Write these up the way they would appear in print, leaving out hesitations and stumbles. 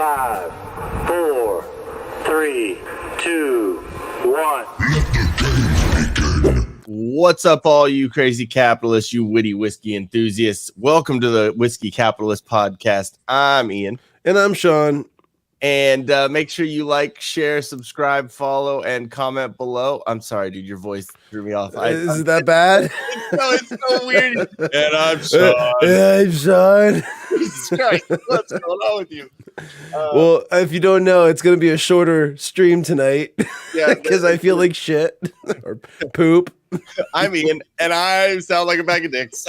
5, 4, 3, 2, 1. What's up, all you crazy capitalists, you witty whiskey enthusiasts? Welcome to the Whiskey Capitalist podcast. I'm Ian. And I'm Shawn. And make sure you like, share, subscribe, follow, and comment below. I'm sorry, dude. Your voice threw me off. Is that bad? It's so weird. And I'm Shawn. I'm Shawn. Jesus Christ. What's going on with you? Well, if you don't know, it's going to be a shorter stream tonight. Yeah, because I feel like shit or poop. I'm Ian, and I sound like a bag of dicks.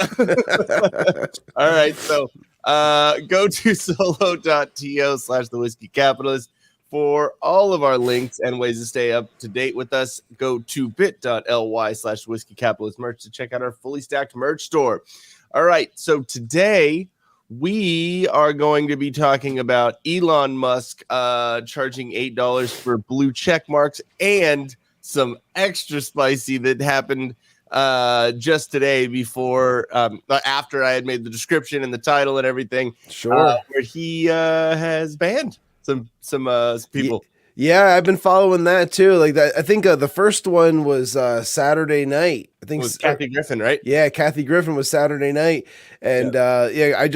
All right, so go to solo.to/thewhiskeycapitalist for all of our links and ways to stay up to date with us. Go to bit.ly/whiskeycapitalist merch to check out our fully stacked merch store. All right, so today we are going to be talking about Elon Musk charging $8 for blue check marks and some extra spicy that happened just today before after I had made the description and the title and everything. Sure. Where he has banned some people. Yeah, I've been following that too. Like that, I think the first one was Saturday night. I think it was Kathy Griffin, right? Yeah, Kathy Griffin was Saturday night, and I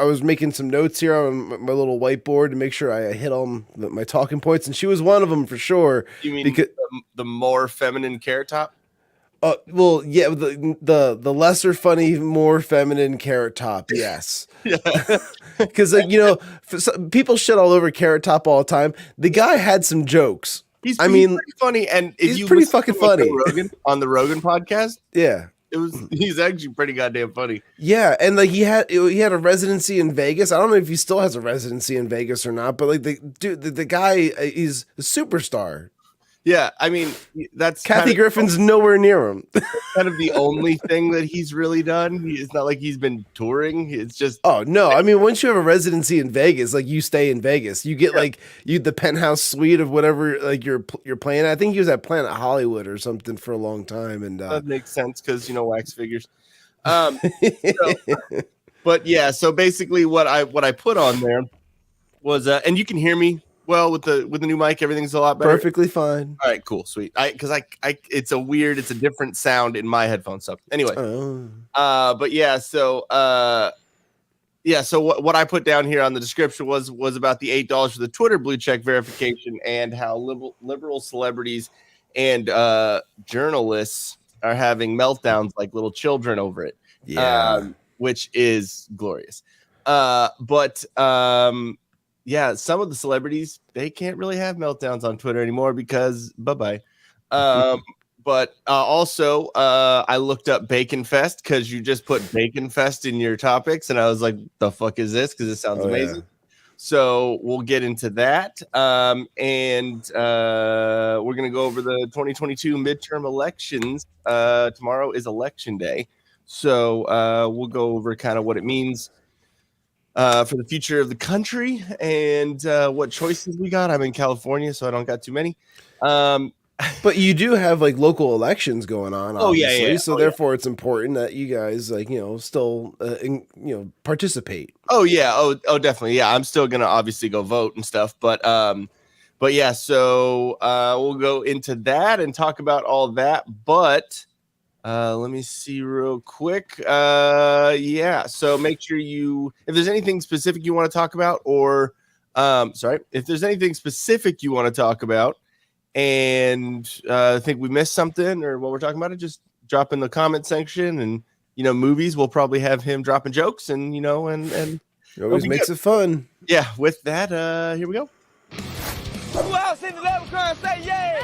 was making some notes here on my little whiteboard to make sure I hit all my talking points, and she was one of them for sure. You mean because the more feminine Carrot Top? Well, yeah, the lesser funny, more feminine Carrot Top, yes. Because people shit all over Carrot Top all the time. The guy had some jokes. He's pretty funny, and if he's pretty fucking funny on the Rogan podcast. Yeah, he's actually pretty goddamn funny. Yeah, and like he had a residency in Vegas. I don't know if he still has a residency in Vegas or not, but like the guy is a superstar. Yeah, I mean, that's Kathy Griffin's nowhere near him. Kind of the only thing that he's really done. It's not like he's been touring. It's just no. I mean, once you have a residency in Vegas, like you stay in Vegas, you get the penthouse suite of whatever like you're playing. I think he was at Planet Hollywood or something for a long time, and that makes sense because wax figures. But yeah, so basically what I put on there was, and you can hear me well with the new mic, everything's a lot better. Perfectly fine. All right, cool, sweet. Because it's a different sound in my headphones. So anyway, but yeah, so what I put down here on the description was about the $8 for the Twitter blue check verification and how liberal celebrities and journalists are having meltdowns like little children over it. Yeah, which is glorious. Yeah, some of the celebrities, they can't really have meltdowns on Twitter anymore because bye-bye. But also, I looked up Bacon Fest because you just put Bacon Fest in your topics, and I was like, the fuck is this? Because it sounds amazing. Yeah. So we'll get into that. And we're going to go over the 2022 midterm elections. Tomorrow is election day. So we'll go over kind of what it means for the future of the country and what choices we got. I'm in California, so I don't got too many. But you do have like local elections going on. Obviously, yeah. So therefore, it's important that you guys still participate. Oh yeah. Oh definitely. Yeah, I'm still gonna obviously go vote and stuff. But yeah. So we'll go into that and talk about all that. But let me see real quick. Yeah. So make sure if there's anything specific you want to talk about, or if there's anything specific you want to talk about, and think we missed something or what we're talking about, it just drop in the comment section. And movies, we'll probably have him dropping jokes, and and it always makes it fun. Yeah. With that, here we go. Who else in the level car say yeah?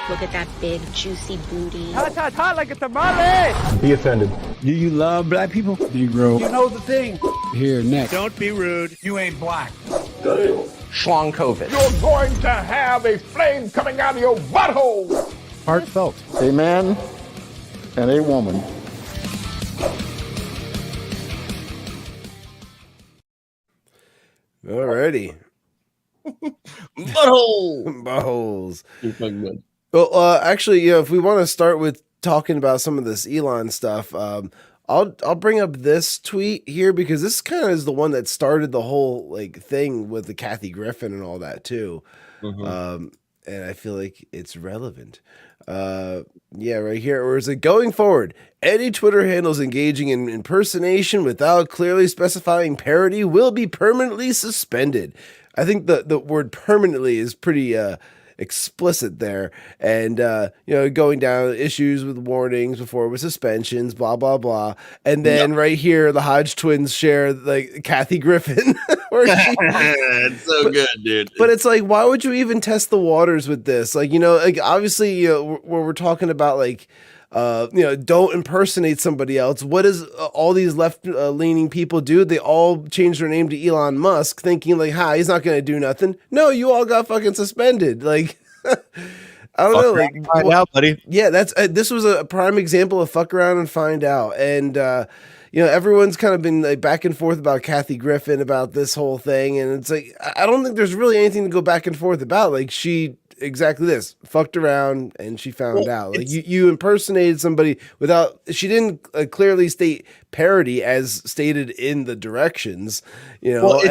Look at that big, juicy booty. Hot like a tamale. Be offended. Do you love black people? Negro. You know the thing. Here, next. Don't be rude. You ain't black. Shawn Cav. You're going to have a flame coming out of your butthole. Heartfelt. A man and a woman. Alrighty. Buttholes. You're fucking good. Well, actually, if we want to start with talking about some of this Elon stuff, I'll bring up this tweet here because this kind of is the one that started the whole like thing with the Kathy Griffin and all that too. And I feel like it's relevant. Yeah, right here. Where is it? Going forward, any Twitter handles engaging in impersonation without clearly specifying parody will be permanently suspended. I think the word permanently is pretty explicit there. And, going down issues with warnings before with suspensions, blah, blah, blah. And then right here, the Hodge twins share like Kathy Griffin. It's so good, dude. But it's like, why would you even test the waters with this? Like, like obviously, where we're talking about like, don't impersonate somebody else. What does all these left leaning people do? They all change their name to Elon Musk, thinking like, he's not going to do nothing. No, you all got fucking suspended. Like, I don't know. Like, find out, buddy. Yeah, that's this was a prime example of fuck around and find out. And everyone's kind of been like back and forth about Kathy Griffin about this whole thing, and it's like I don't think there's really anything to go back and forth about. Like she. Exactly this fucked around and she found out like you impersonated somebody without she didn't clearly state parody as stated in the directions, what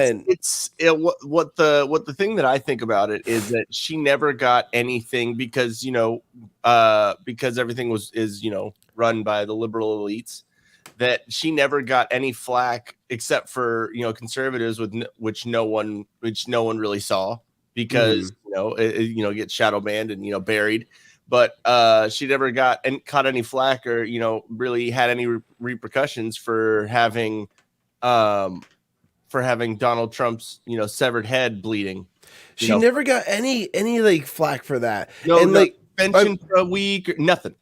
the thing that I think about it is that she never got anything because because everything is run by the liberal elites, that she never got any flack except for conservatives which no one really saw. Because get shadow banned and buried, but she never caught any flack or really had any repercussions for having Donald Trump's severed head bleeding. She never got any like flack for that. No, and like suspension for a week or nothing.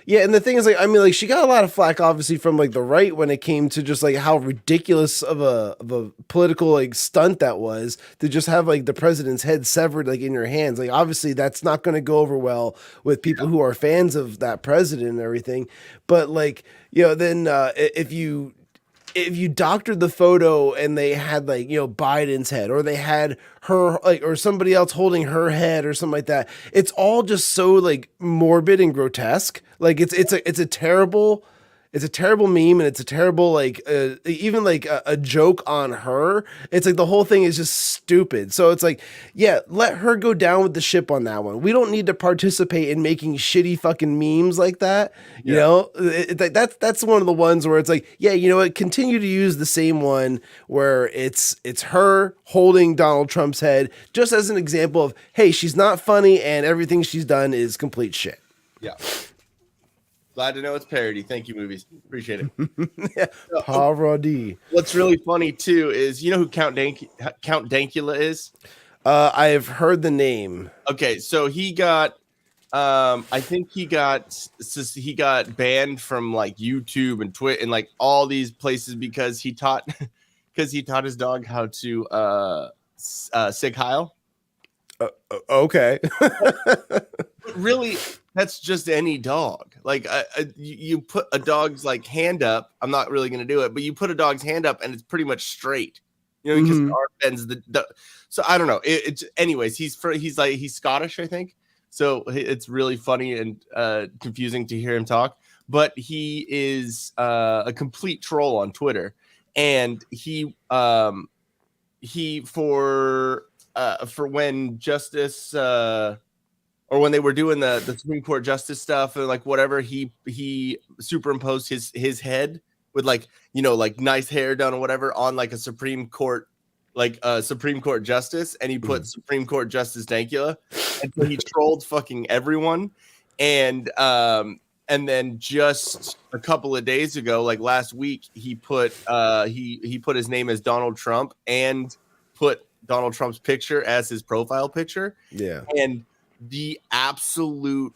Yeah, and the thing is, like, she got a lot of flack, obviously, from like the right when it came to just like how ridiculous of a political like stunt that was to just have like the president's head severed like in your hands. Like, obviously, that's not going to go over well with people who are fans of that president and everything. But like, then if you doctored the photo and they had like Biden's head, or they had her like, or somebody else holding her head or something like that, it's all just so like morbid and grotesque. Like it's a terrible meme, and it's a terrible like even like a joke on her. It's like the whole thing is just stupid. So it's like, yeah, let her go down with the ship on that one. We don't need to participate in making shitty fucking memes like that. That's one of the ones where it's like, yeah, continue to use the same one where it's her holding Donald Trump's head just as an example of, hey, she's not funny and everything she's done is complete shit. Yeah. Glad to know it's parody. Thank you, movies. Appreciate it. Yeah. Parody. What's really funny too is who Count Dankula is? I have heard the name. Okay, so he got I think he got banned from like YouTube and Twitch and like all these places because he taught his dog how to sig heil. Okay. Really, that's just any dog. Like you put a dog's like hand up. I'm not really gonna do it, but you put a dog's hand up and it's pretty much straight. Because the arm bends so I don't know. Anyways, he's Scottish, I think. So it's really funny and confusing to hear him talk. But he is a complete troll on Twitter, and he for when justice or when they were doing the Supreme Court justice stuff and like whatever, he superimposed his head with like nice hair done or whatever on like a Supreme Court justice, and he put Supreme Court Justice Dankula, and so he trolled fucking everyone. And then just a couple of days ago, like last week, he put he put his name as Donald Trump and put Donald Trump's picture as his profile picture. Yeah. And the absolute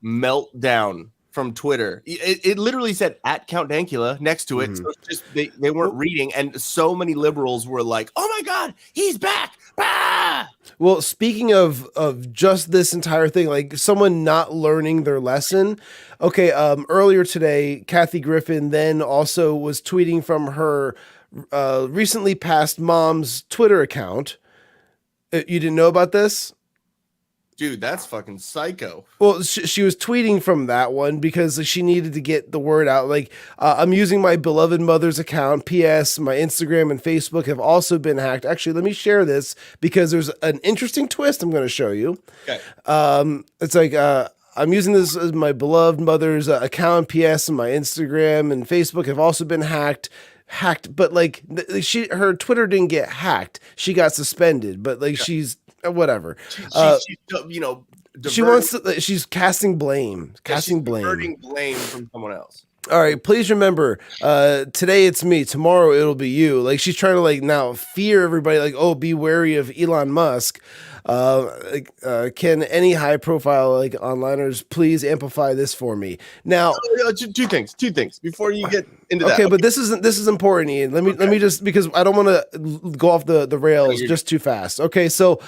meltdown from Twitter. It literally said at Count Dankula next to it. So it's just they weren't reading, and so many liberals were like, "Oh my God, he's back!" Bah! Well, speaking of just this entire thing, like someone not learning their lesson. Okay, earlier today, Kathy Griffin then also was tweeting from her recently passed mom's Twitter account. You didn't know about this? Dude, that's fucking psycho. Well, she was tweeting from that one because she needed to get the word out. Like, I'm using my beloved mother's account. P.S. My Instagram and Facebook have also been hacked. Actually, let me share this because there's an interesting twist I'm going to show you. Okay. It's like, I'm using this as my beloved mother's account. P.S. and my Instagram and Facebook have also been hacked, but like her Twitter didn't get hacked. She got suspended, but like she's whatever. She's you know, she wants to, she's casting blame, diverting blame from someone else. All right, please remember, today it's me, tomorrow it'll be you. Like she's trying to like now fear everybody, like, oh, be wary of Elon Musk. Can any high profile like onliners please amplify this for me? Now, two things before you get into that. Okay, but this is important, Ian. Let me just, because I don't want to go off the rails just too fast. Okay, so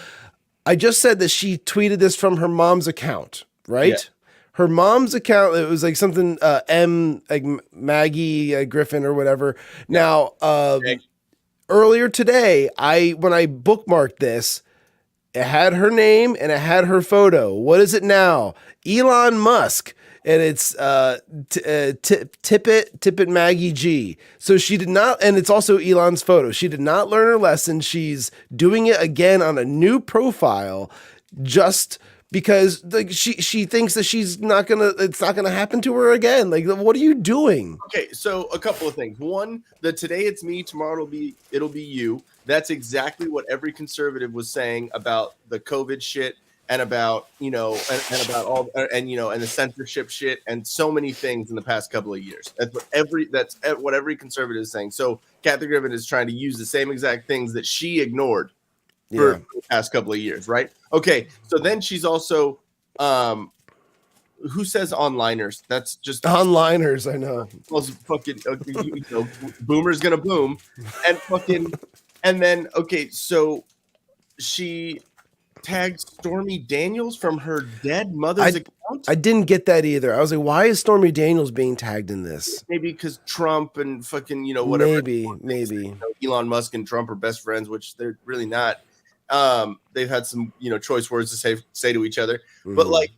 I just said that she tweeted this from her mom's account, right? Yeah. Her mom's account, it was like something like Maggie Griffin or whatever. Now, earlier today, when I bookmarked this, it had her name and it had her photo. What is it now? Elon Musk. And it's Tippet Maggie G. So she did not, and it's also Elon's photo. She did not learn her lesson. She's doing it again on a new profile just because like she thinks that it's not gonna happen to her again. Like, what are you doing? Okay, so a couple of things. One, that today it's me, tomorrow it'll be you. That's exactly what every conservative was saying about the COVID shit and about, you know, and about all, and, you know, and the censorship shit and so many things in the past couple of years. That's what every conservative is saying. So Kathy Griffin is trying to use the same exact things that she ignored for the past couple of years, right? Okay, so then she's also, who says onliners? That's just onliners. I know. Fucking, you know, boomer's gonna boom, and fucking, and then okay, so she tagged Stormy Daniels from her dead mother's account. I didn't get that either. I was like, why is Stormy Daniels being tagged in this? Maybe because Trump and fucking, you know, whatever. Maybe. You know, Elon Musk and Trump are best friends, which they're really not. They've had some, you know, choice words to say to each other. Mm-hmm. But like,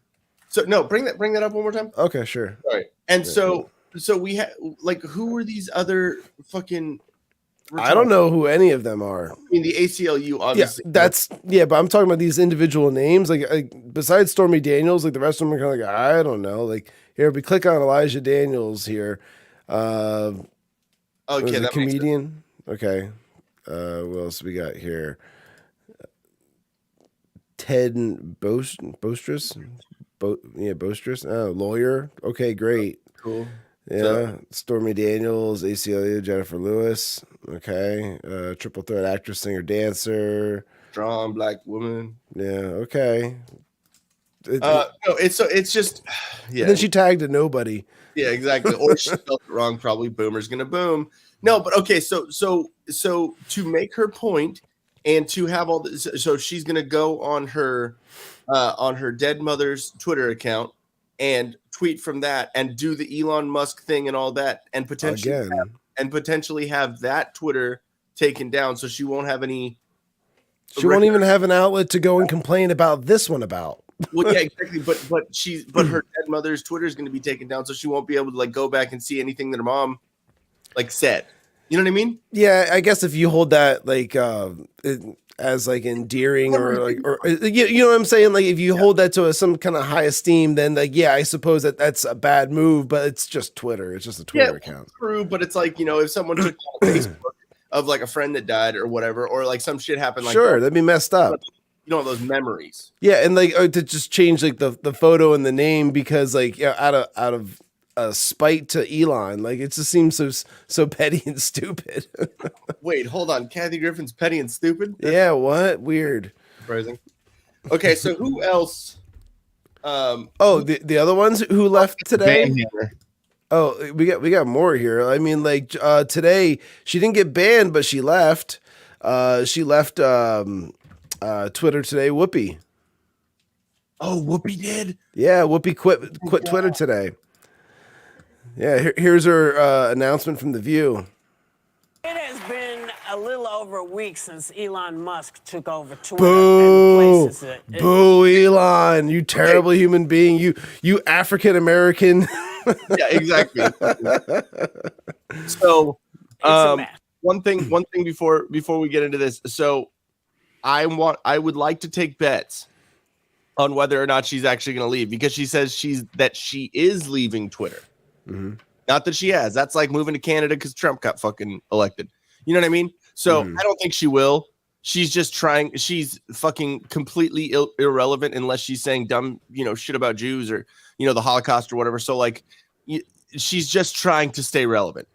so no, bring that up one more time. Okay, sure. All right. And so we have like, who are these other fucking? I don't know who any of them are. I mean, the ACLU, obviously. Yeah, but I'm talking about these individual names. Like besides Stormy Daniels, like the rest of them are kind of like, I don't know. Like here, we click on Elijah Daniels here. Okay, that comedian. Okay, what else we got here? Ted Bostrus. Bostrus. Oh, lawyer. Okay, great. Cool. Yeah, so, Stormy Daniels, ACLU, Jennifer Lewis. Okay, triple threat actress, singer, dancer, strong black woman. Yeah, okay. No, it's just yeah. And then she tagged a nobody. Yeah, exactly. Or she spelled it wrong. Probably boomer's gonna boom. No, but okay. So to make her point and to have all this, so she's gonna go on her dead mother's Twitter account and tweet from that and do the Elon Musk thing and all that and potentially have that Twitter taken down, so she won't have any. She won't even have an outlet to go and complain about this one about. Well, yeah, exactly. But her dead mother's Twitter is going to be taken down, so she won't be able to like go back and see anything that her mom like said. You know what I mean? Yeah, I guess if you hold that like as like endearing or like, or you know what I'm saying? Like if you hold that to some kind of high esteem, then like, yeah, I suppose that's a bad move, but it's just Twitter. It's just a Twitter account. True, but it's like, you know, if someone took Facebook of like a friend that died or whatever, or like some shit happened, like that'd be messed up. You don't have those memories. Yeah, and like to just change like the photo and the name because like, you know, out of spite to Elon, like it just seems so petty and stupid. Wait, hold on. Kathy Griffin's petty and stupid? Yeah, what? Weird. Surprising. Okay, so who else? The other ones who left today. Oh, we got more here. I mean, like today she didn't get banned, but she left. She left Twitter today. Whoopi. Oh, Whoopi did? Yeah, Whoopi quit Twitter today. Yeah, here's her announcement from The View. It has been a little over a week since Elon Musk took over Twitter Boo! and places it. Boo, Elon! You terrible human being! You African American. Yeah, exactly. So, one thing before we get into this. So, I would like to take bets on whether or not she's actually going to leave, because she says she is leaving Twitter. Mm-hmm. Not that she has. That's like moving to Canada because Trump got fucking elected. You know what I mean? So I don't think she will. She's just trying. She's fucking completely irrelevant unless she's saying dumb, shit about Jews or, the Holocaust or whatever. So like, she's just trying to stay relevant.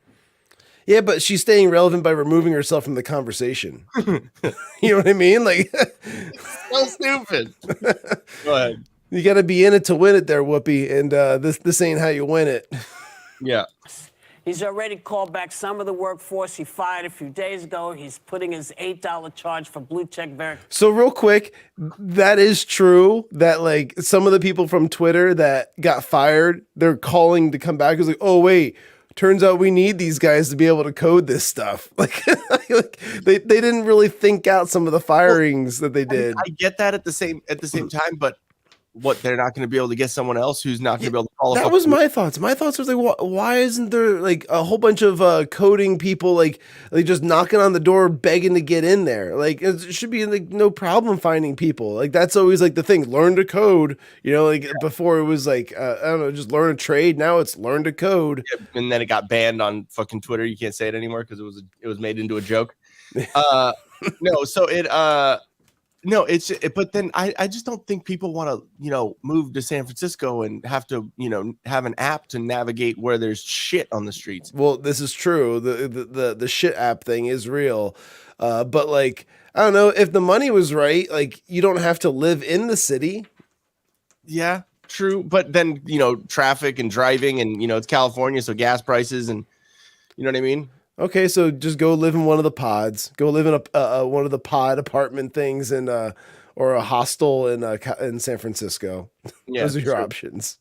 Yeah, but she's staying relevant by removing herself from the conversation. You know what I mean? Like, so stupid. Go ahead. You got to be in it to win it there, Whoopi. And this ain't how you win it. Yeah. He's already called back some of the workforce he fired a few days ago. He's putting his $8 charge for blue check verification. So real quick, that is true that like some of the people from Twitter that got fired, they're calling to come back. It's like, oh wait, turns out we need these guys to be able to code this stuff. Like they didn't really think out some of the firings that they did. I get that at the same time, but what, they're not going to be able to get someone else who's not going to be able to call. That was my thoughts. My thoughts was like, why isn't there like a whole bunch of coding people like just knocking on the door begging to get in there? Like it should be like no problem finding people. Like that's always like the thing. Learn to code. Before it was like I don't know, just learn a trade. Now it's learn to code. Yeah, and then it got banned on fucking Twitter. You can't say it anymore because it was made into a joke. No, so it No, but then I just don't think people want to, move to San Francisco and have to, have an app to navigate where there's shit on the streets. Well, this is true. The shit app thing is real. But like, I don't know, if the money was right, like you don't have to live in the city. Yeah, true. But then, traffic and driving and, it's California. So gas prices and you know what I mean? Okay, so just go live in one of the pods. Go live in one of the pod apartment things, or a hostel in San Francisco. Yeah, those are your options.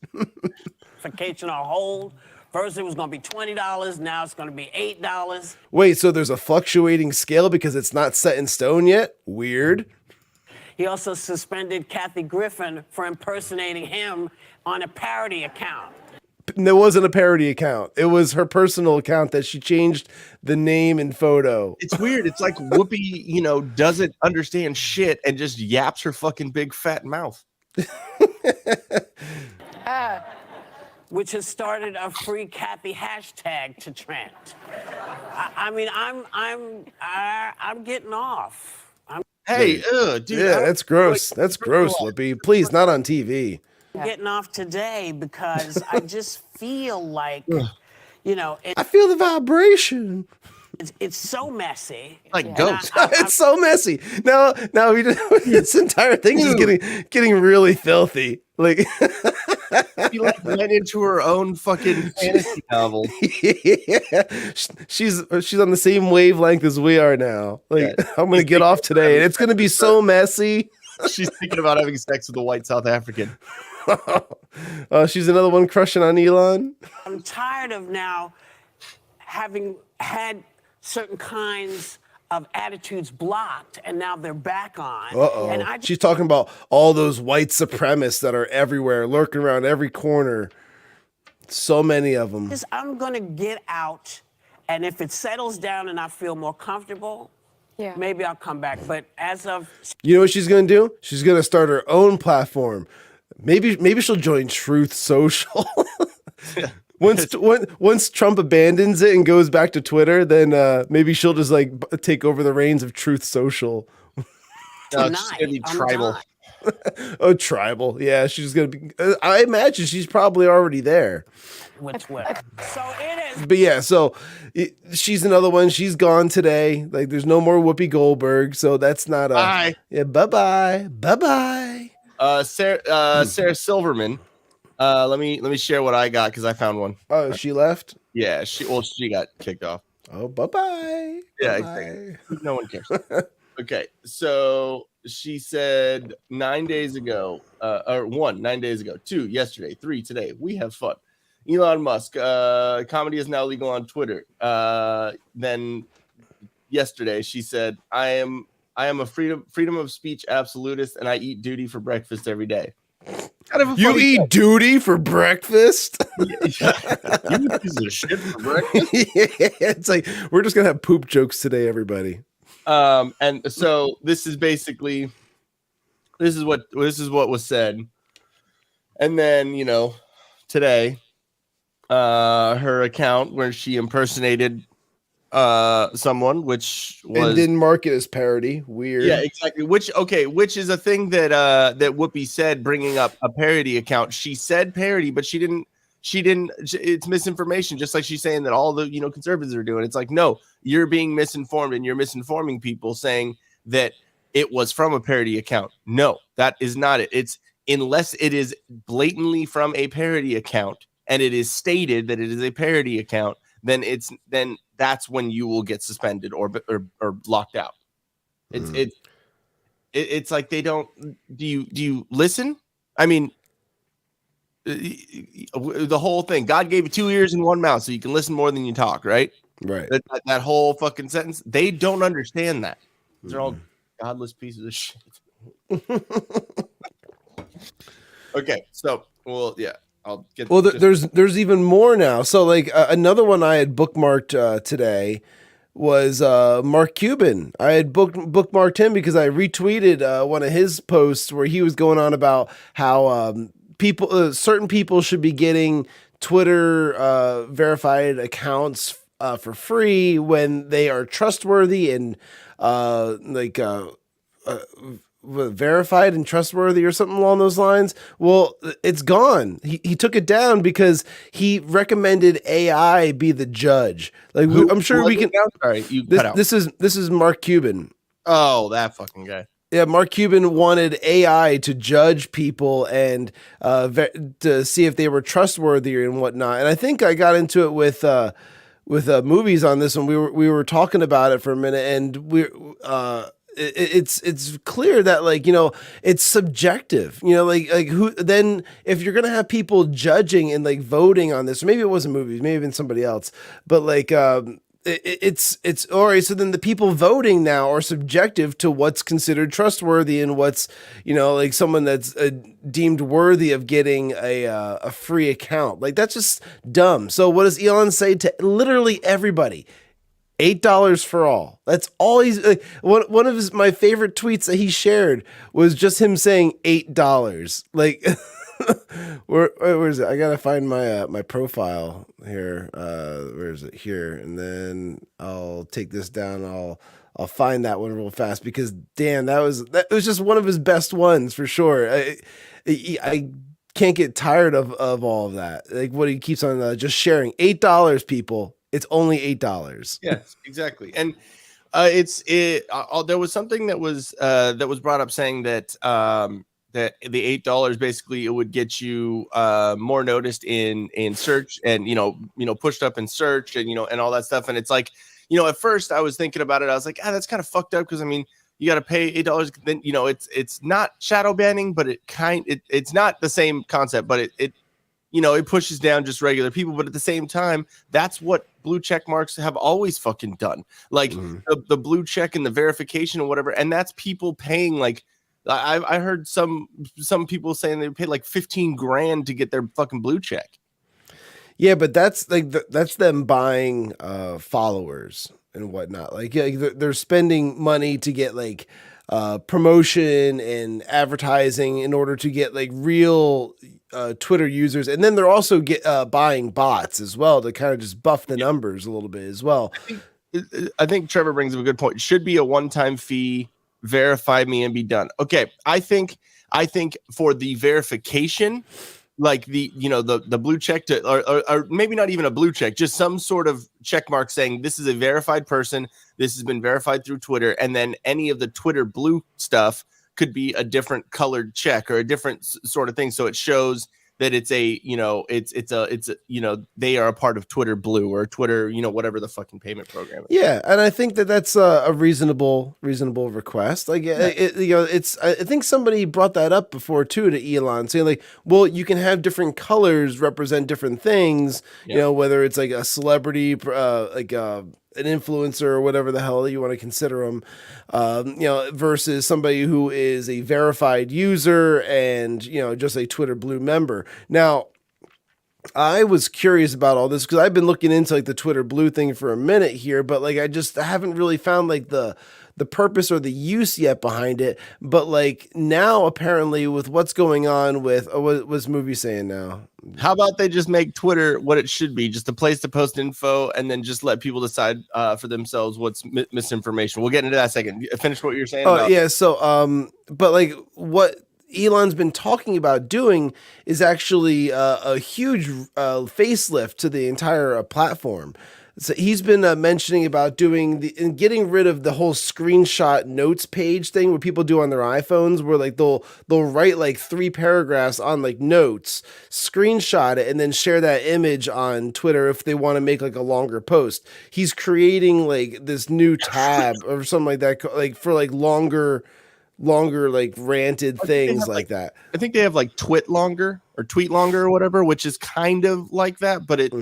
Vacation on hold. First it was going to be $20. Now it's going to be $8. Wait, so there's a fluctuating scale because it's not set in stone yet? Weird. He also suspended Kathy Griffin for impersonating him on a parody account. There wasn't a parody account. It was her personal account that she changed the name and photo. It's weird. It's like Whoopi, doesn't understand shit and just yaps her fucking big fat mouth. Which has started a free Kathy hashtag to trend. I'm getting off. Dude. Yeah, that's gross. That's gross, Whoopi. Please, not on TV. Getting off today because I just feel like, I feel the vibration. It's so messy. Like ghosts. It's so messy. Now this entire thing is getting really filthy. Like she went into her own fucking fantasy novel. Yeah. She's on the same wavelength as we are now. Like I'm gonna get off today, and it's gonna be so messy. She's thinking about having sex with a white South African. She's another one crushing on Elon. I'm tired of now having had certain kinds of attitudes blocked, and now they're back on. And She's talking about all those white supremacists that are everywhere, lurking around every corner. So many of them. I'm going to get out, and if it settles down and I feel more comfortable, maybe I'll come back. But as of... You know what she's going to do? She's going to start her own platform. Maybe she'll join Truth Social. Once Trump abandons it and goes back to Twitter, then maybe she'll just like take over the reins of Truth Social. No, it's gonna be tribal. Oh, tribal. Yeah, she's gonna be. I imagine she's probably already there. With Twitter. So it is. But yeah, she's another one. She's gone today. Like, there's no more Whoopi Goldberg, so that's not a. Bye. Yeah. Bye. Sarah Silverman. Let me share what I got because I found one. Oh, she left? Yeah, she got kicked off. Oh, bye. Yeah, exactly. No one cares. Okay, so she said 9 days ago, 9 days ago, 2 yesterday, 3 today. We have fun. Elon Musk, comedy is now legal on Twitter. Then yesterday. She said, I am a freedom of speech absolutist, and I eat duty for breakfast every day. Kind of a You funny eat thing. duty for breakfast? You piece of shit for breakfast. Yeah, it's like we're just gonna have poop jokes today, everybody. And so this is basically this is what was said. And then, you know, today, her account where she impersonated someone, which was and didn't mark it as parody. Weird. Yeah, exactly. Which is a thing that that Whoopi said, bringing up a parody account. She said parody, but she didn't. It's misinformation, just like she's saying that all the conservatives are doing. It's like, no, you're being misinformed, and you're misinforming people, saying that it was from a parody account. No, that is not it. It's unless it is blatantly from a parody account and it is stated that it is a parody account, then that's when you will get suspended or locked out. It's like they don't. Do you listen? I mean, the whole thing. God gave you 2 ears and 1 mouth, so you can listen more than you talk. Right. Right. That whole fucking sentence. They don't understand that. They're all godless pieces of shit. Okay, so I'll get. Well, there's even more now. So like another one I had bookmarked today was Mark Cuban. I had bookmarked him because I retweeted one of his posts where he was going on about how certain people should be getting Twitter verified accounts for free when they are trustworthy and verified and trustworthy or something along those lines. Well, it's gone. He took it down because he recommended AI be the judge. Like I'm sure we can. Sorry, you cut out. This is Mark Cuban. Oh, that fucking guy. Yeah, Mark Cuban wanted AI to judge people and to see if they were trustworthy and whatnot. And I think I got into it with movies on this one. We were talking about it for a minute, and it's clear that it's subjective. Like who then if you're gonna have people judging and like voting on this, or maybe it wasn't movies, maybe even somebody else, but like it's all right. So then the people voting now are subjective to what's considered trustworthy and what's like someone that's deemed worthy of getting a free account. Like that's just dumb. So what does Elon say to literally everybody? $8 for all. That's all he's one of my favorite tweets that he shared was just him saying $8. Like where is it? I gotta find my profile here. Where is it? Here, and then I'll take this down. I'll find that one real fast because damn, that was just one of his best ones for sure. I can't get tired of all of that. Like what he keeps on just sharing. $8, people. It's only $8. Yes, exactly. And there was something that was brought up saying that that the $8 basically it would get you more noticed in search and pushed up in search and and all that stuff. And it's like at first I was thinking about it, I was like, that's kind of fucked up because I mean you got to pay $8. Then it's not shadow banning, but it's not the same concept, but it pushes down just regular people. But at the same time, that's what blue check marks have always fucking done. Like the blue check and the verification or whatever. And that's people paying like, I heard some people saying they paid like 15 grand to get their fucking blue check. Yeah, but that's like that's them buying followers and whatnot. Like they're spending money to get like promotion and advertising in order to get like real Twitter users, and then they're also buying bots as well to kind of just buff the numbers a little bit as well. I think Trevor brings up a good point. It should be a one-time fee. Verify me and be done. Okay, I think for the verification, like the blue check or maybe not even a blue check, just some sort of check mark saying this is a verified person. This has been verified through Twitter, and then any of the Twitter blue stuff could be a different colored check or a different sort of thing. So it shows that it's a, they are a part of Twitter Blue or Twitter, whatever the fucking payment program is. Yeah. And I think that's a reasonable request. Like, I think somebody brought that up before too, to Elon, saying like, well, you can have different colors represent different things, whether it's like a celebrity, an influencer or whatever the hell you want to consider them, versus somebody who is a verified user and, just a Twitter Blue member. Now, I was curious about all this because I've been looking into like the Twitter Blue thing for a minute here, but like I haven't really found like the purpose or the use yet behind it. But like now, apparently, with what's going on with what's movie saying now? How about they just make Twitter what it should be, just a place to post info, and then just let people decide for themselves what's misinformation. We'll get into that second. Finish what you're saying. Oh yeah, so but like what Elon's been talking about doing is actually a huge facelift to the entire platform. So he's been mentioning about and getting rid of the whole screenshot notes page thing where people do on their iPhones, where like they'll write like 3 paragraphs on like notes, screenshot it, and then share that image on Twitter if they want to make like a longer post. He's creating like this new tab or something like that, like for like longer like ranted things like that. I think they have like tweet longer or whatever, which is kind of like that, but it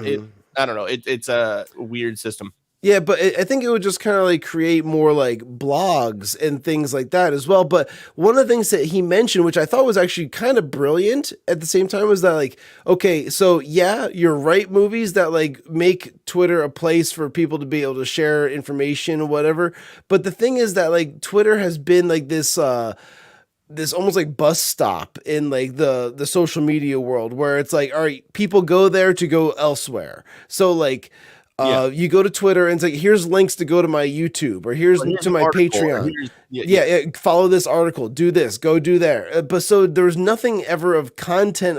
I don't know. It's a weird system. Yeah, but I think it would just kind of like create more like blogs and things like that as well. But one of the things that he mentioned, which I thought was actually kind of brilliant at the same time, was that like, okay, so yeah, you're right, movies that like make Twitter a place for people to be able to share information or whatever. But the thing is that like Twitter has been like this almost like bus stop in like the social media world, where it's like, all right, people go there to go elsewhere. So like, you go to Twitter and it's like, here's links to go to my YouTube or here's to my Patreon. Follow this article, do this, go do there. But so there's nothing ever of content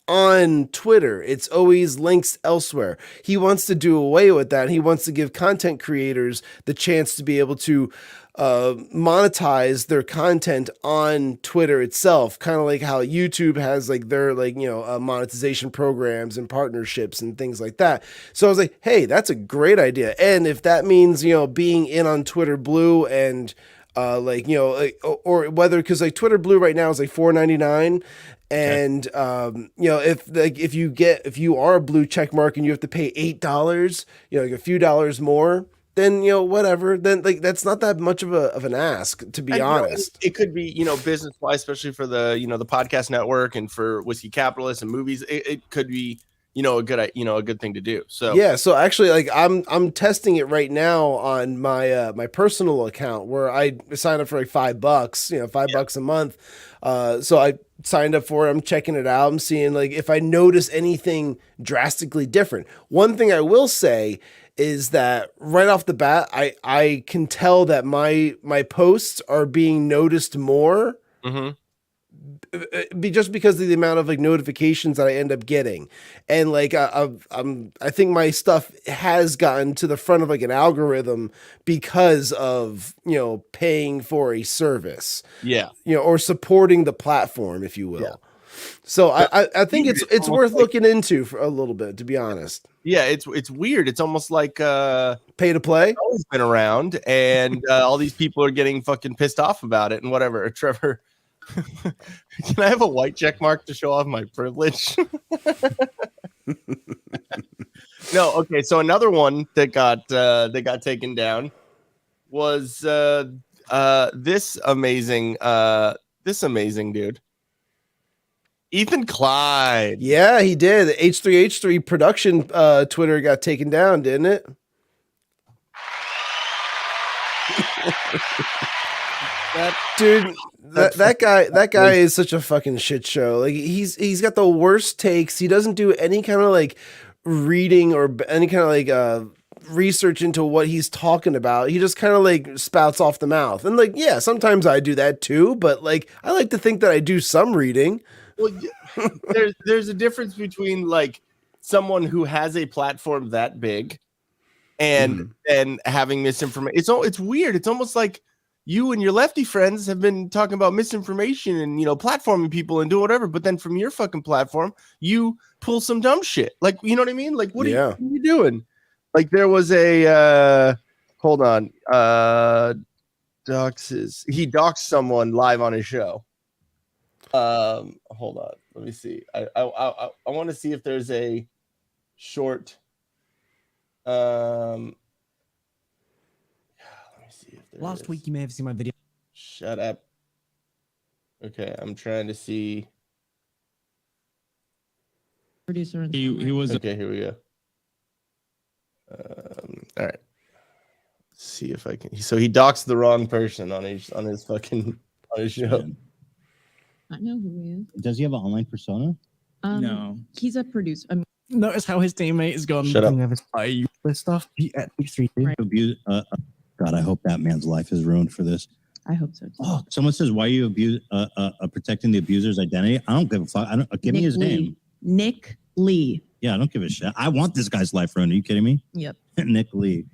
on Twitter. It's always links elsewhere. He wants to do away with that. He wants to give content creators the chance to be able to monetize their content on Twitter itself, kind of like how YouTube has like their monetization programs and partnerships and things like that. So I was like, hey, that's a great idea. And if that means being in on Twitter Blue and or whether, because like Twitter Blue right now is like $4.99. And if you are a blue check mark and you have to pay $8, like a few dollars more, then whatever. Then like that's not that much of an ask, to be honest. It could be business wise, especially for the the podcast network and for Whiskey Capitalists and movies. It could be a good thing to do. So yeah. So actually, like I'm testing it right now on my my personal account, where I signed up for like $5, $5 a month. So I signed up for it. I'm checking it out. I'm seeing like if I notice anything drastically different. One thing I will say is that right off the bat, I can tell that my posts are being noticed more. Mm-hmm. Just because of the amount of like notifications that I end up getting. And like I think my stuff has gotten to the front of like an algorithm because of paying for a service, or supporting the platform, if you will. So I think it's worth looking into for a little bit, to be honest. Yeah, it's weird. It's almost like pay to play. It's been around, and all these people are getting fucking pissed off about it and whatever. Trevor, can I have a white check mark to show off my privilege? No, okay. So another one that got taken down was this amazing dude, Ethan Klein. Yeah, he did. H3H3 production Twitter got taken down, didn't it? That guy is such a fucking shit show. Like he's got the worst takes. He doesn't do any kind of like reading or any kind of like research into what he's talking about. He just kind of like spouts off the mouth. And like, yeah, sometimes I do that too, but like I like to think that I do some reading. Well, there's a difference between like someone who has a platform that big and having misinformation. It's weird. It's almost like you and your lefty friends have been talking about misinformation and platforming people and doing whatever, but then from your fucking platform you pull some dumb shit. Like, you know what I mean? Like, what are you doing? Like there was a hold on, he doxed someone live on his show. Hold on, let me see. I want to see if there's a short Last week you may have seen my video. Shut up. Okay, I'm trying to see. Producer. He was. Okay, here we go. All right. Let's see if I can. So he doxed the wrong person on his fucking on his show. I know who he is. Does he have an online persona? No. He's a producer. Notice how his teammate is gone. Shut up. This stuff. Right. God, I hope that man's life is ruined for this. I hope so too. Oh, someone says, "Why are you protecting the abuser's identity?" I don't give a fuck. I don't give me his name. Nick Lee. Yeah, I don't give a shit. I want this guy's life ruined. Are you kidding me? Yep. Nick Lee.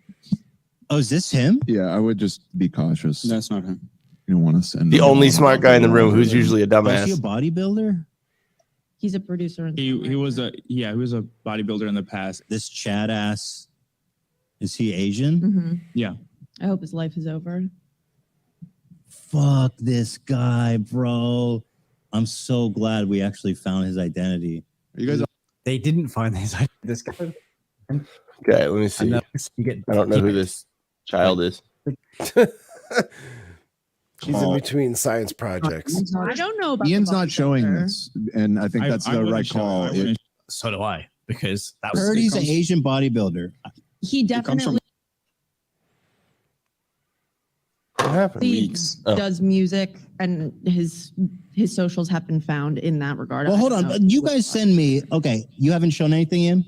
Oh, is this him? Yeah, I would just be cautious. That's not him. You don't want to send The only smart guy in the room who's usually a Is dumbass. he a bodybuilder? He's a producer. He was a bodybuilder in the past. This Chad ass. Is he Asian? Mm-hmm. Yeah. I hope his life is over. Fuck this guy, bro. I'm so glad we actually found his identity. Are you guys? They didn't find this guy. Okay, let me see. I don't know who this child is. She's in between science projects. I don't know about Ian's the not showing bodybuilder. this, and I think that's the right call. So do I, because that was. Heard he's an Asian bodybuilder. He definitely What happened? does music, and his socials have been found in that regard. Well, hold on. You guys send me. Okay, you haven't shown anything in.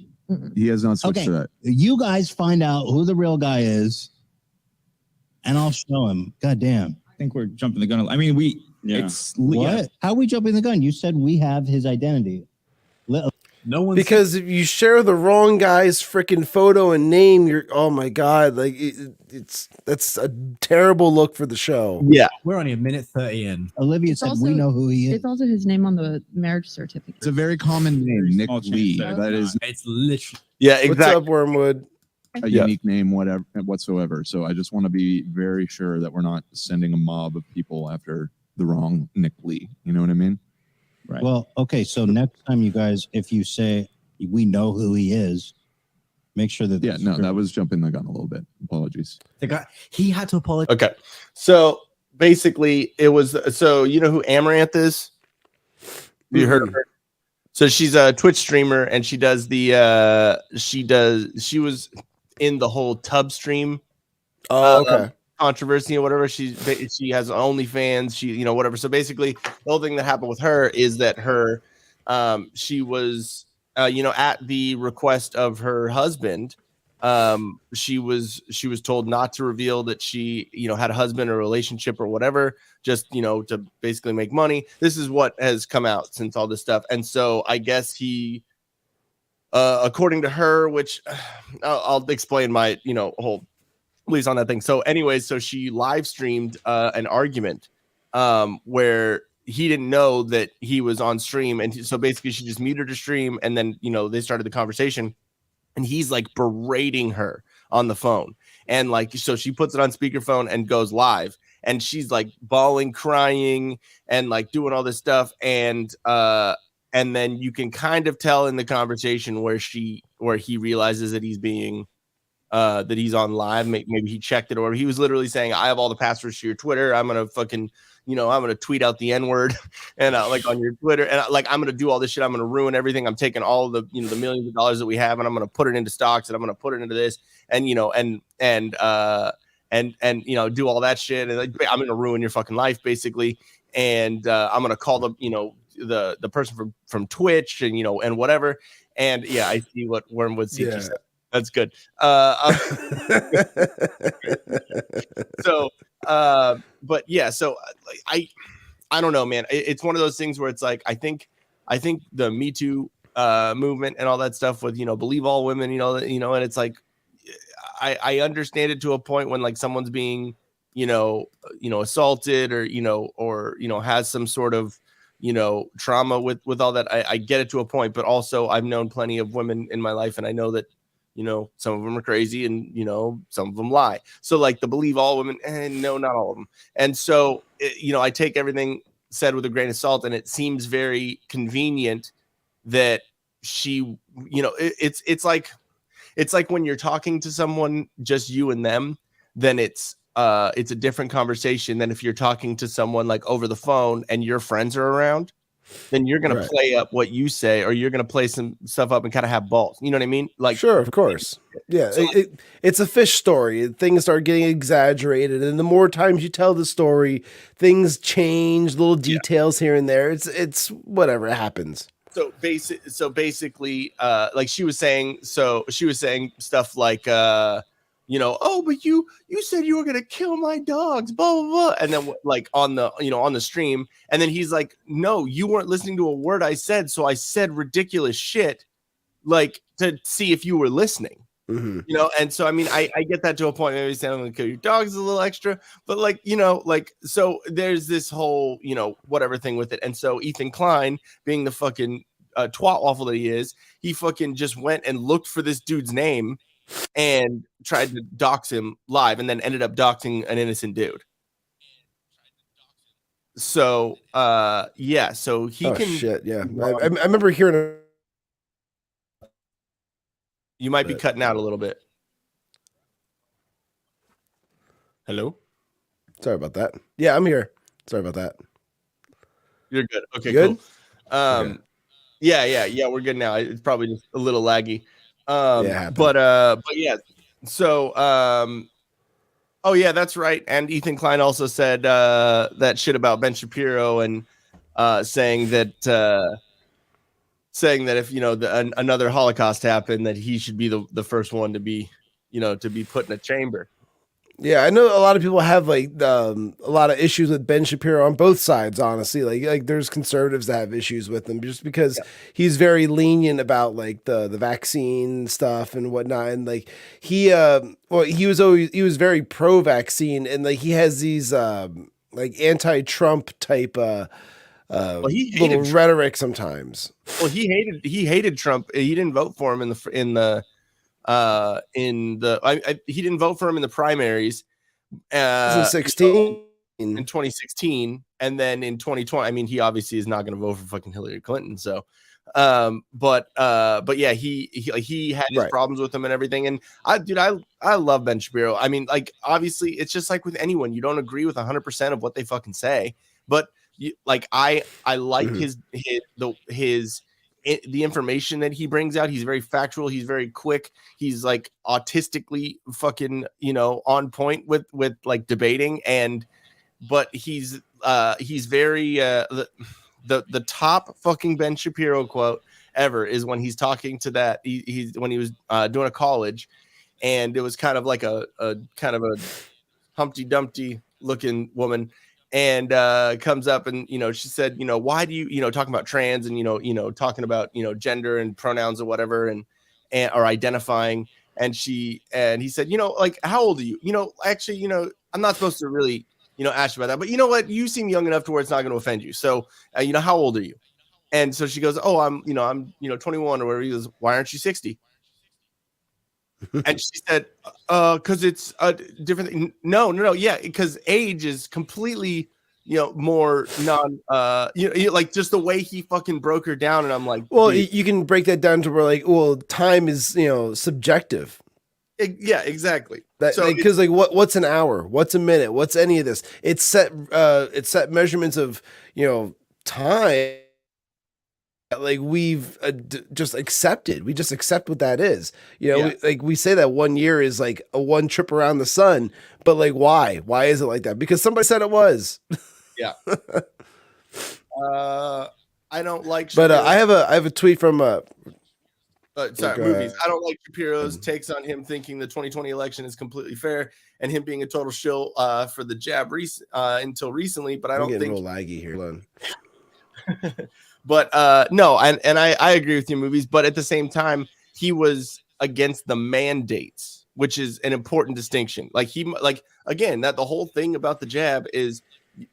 He has not switched Okay, to that. you guys find out who the real guy is, and I'll show him. God damn. I think we're jumping the gun. I mean, What? How are we jumping the gun? You said we have his identity. No one. Because if you share the wrong guy's freaking photo and name, you're oh my god, like that's a terrible look for the show. Yeah, We're only a minute 30 in. Olivia said we know who he is. It's also his name on the marriage certificate. It's a very common name, Nick Small chance Lee. that- That is It's literally. yeah, What's exactly. up, Wormwood? a unique name, whatsoever. So I just want to be very sure that we're not sending a mob of people after the wrong Nick Lee. You know what I mean? Right. Well, okay. So next time, you guys, if you say we know who he is, make sure that. Yeah, no, that was jumping the gun a little bit. Apologies. The guy, he had to apologize. Okay, so basically, it was so you know who Amaranth is. You heard of her? So she's a Twitch streamer, and she does the she was in the whole tub stream. Oh, okay. Controversy or whatever. She has OnlyFans. She whatever. So basically, the whole thing that happened with her is that her she was at the request of her husband. She was told not to reveal that she had a husband or a relationship or whatever, just to basically make money. This is what has come out since all this stuff. And so I guess he according to her, which I'll explain my whole beliefs on that thing. So anyways, so she live streamed an argument where he didn't know that he was on stream, and so basically she just muted her stream, and then they started the conversation. And he's like berating her on the phone. And like, so she puts it on speakerphone and goes live. And she's like bawling, crying, and like doing all this stuff. And then you can kind of tell in the conversation where he realizes that he's being that he's on live. Maybe he checked it, or he was literally saying, I have all the passwords to your Twitter. I'm going to fucking, I'm going to tweet out the N-word and like on your Twitter. And I'm going to do all this shit. I'm going to ruin everything. I'm taking all the, the millions of dollars that we have, and I'm going to put it into stocks, and I'm going to put it into this, and, and do all that shit. And like, I'm going to ruin your fucking life basically. And I'm going to call the person from Twitch and, and whatever. And yeah, I see what Wormwood sees. Yeah. That's good. So, but yeah, so I don't know, man. It's one of those things where it's like, I think the Me Too movement and all that stuff with, believe all women, and it's like, I understand it to a point when like someone's being, assaulted or has some sort of, trauma with all that. I get it to a point, but also I've known plenty of women in my life, and I know that, some of them are crazy, and, some of them lie. So like the believe all women, no, not all of them. And so, I take everything said with a grain of salt, and it seems very convenient that she, it's like when you're talking to someone, just you and them, then it's it's a different conversation than if you're talking to someone like over the phone and your friends are around. Then you're gonna play up what you say, or you're gonna play some stuff up and kind of have balls. You know what I mean? Like, sure, of course, yeah. So, it's a fish story. Things start getting exaggerated, and the more times you tell the story, things change, little details here and there. It's whatever happens. So basically, like she was saying stuff like, oh, but you said you were gonna kill my dogs, blah blah blah, and then like on the stream, and then he's like, no, you weren't listening to a word I said, so I said ridiculous shit, like to see if you were listening, and so I mean, I get that to a point. Maybe saying I'm gonna kill your dogs is a little extra, but like so there's this whole whatever thing with it, and so Ethan Klein, being the fucking twat waffle that he is, he fucking just went and looked for this dude's name and tried to dox him live, and then ended up doxing an innocent dude. So so he can shit, yeah. I remember hearing you might be cutting out a little bit. Hello? Sorry about that. Yeah, I'm here. Sorry about that. You're good. Okay, good? Cool. Okay. Yeah, we're good now. It's probably just a little laggy. Yeah, but yeah, so oh yeah, that's right. And Ethan Klein also said that shit about Ben Shapiro, and saying that if another Holocaust happened, that he should be the first one to be put in a chamber. Yeah, I know a lot of people have like a lot of issues with Ben Shapiro on both sides, honestly. Like there's conservatives that have issues with him just because he's very lenient about like the vaccine stuff and whatnot. And like he was very pro-vaccine, and like he has these like anti-Trump type he hated little rhetoric sometimes. Well, he hated Trump. He didn't vote for him he didn't vote for him in the primaries in 2016, and then in 2020, I mean, he obviously is not going to vote for fucking Hillary Clinton. So but yeah, he had his problems with him and everything. And I love Ben Shapiro. I mean, like, obviously it's just like with anyone, you don't agree with 100% of what they fucking say, but I like the information that he brings out. He's very factual. He's very quick. He's like autistically fucking, on point with like debating. But he's very, the top fucking Ben Shapiro quote ever is when he's talking to when he was doing a college, and it was kind of like a kind of a Humpty Dumpty looking woman, and comes up and she said, why do you talking about trans and talking about gender and pronouns or whatever, and or identifying, and he said, like, how old are you? Actually, I'm not supposed to really ask you about that, but you know what, you seem young enough to where it's not going to offend you, so how old are you? And so she goes, oh, I'm 21 or whatever. He goes, why aren't you 60? And she said, because it's a different thing. No, yeah, because age is completely, more non, like just the way he fucking broke her down. And I'm like, well, you can break that down to where like, well, time is, subjective. Yeah, exactly. Because what's an hour? What's a minute? What's any of this? It's set measurements of, time. Like we've just accepted. We just accept what that is. We say that 1 year is like a one trip around the sun, but like why? Why is it like that? Because somebody said it was. Yeah. I don't like. But I have a tweet from movies. I don't like Shapiro's takes on him thinking the 2020 election is completely fair and him being a total shill for the jab until recently. But I don't think a little laggy here. But no, and I agree with you, movies. But at the same time, he was against the mandates, which is an important distinction. Again, that the whole thing about the jab is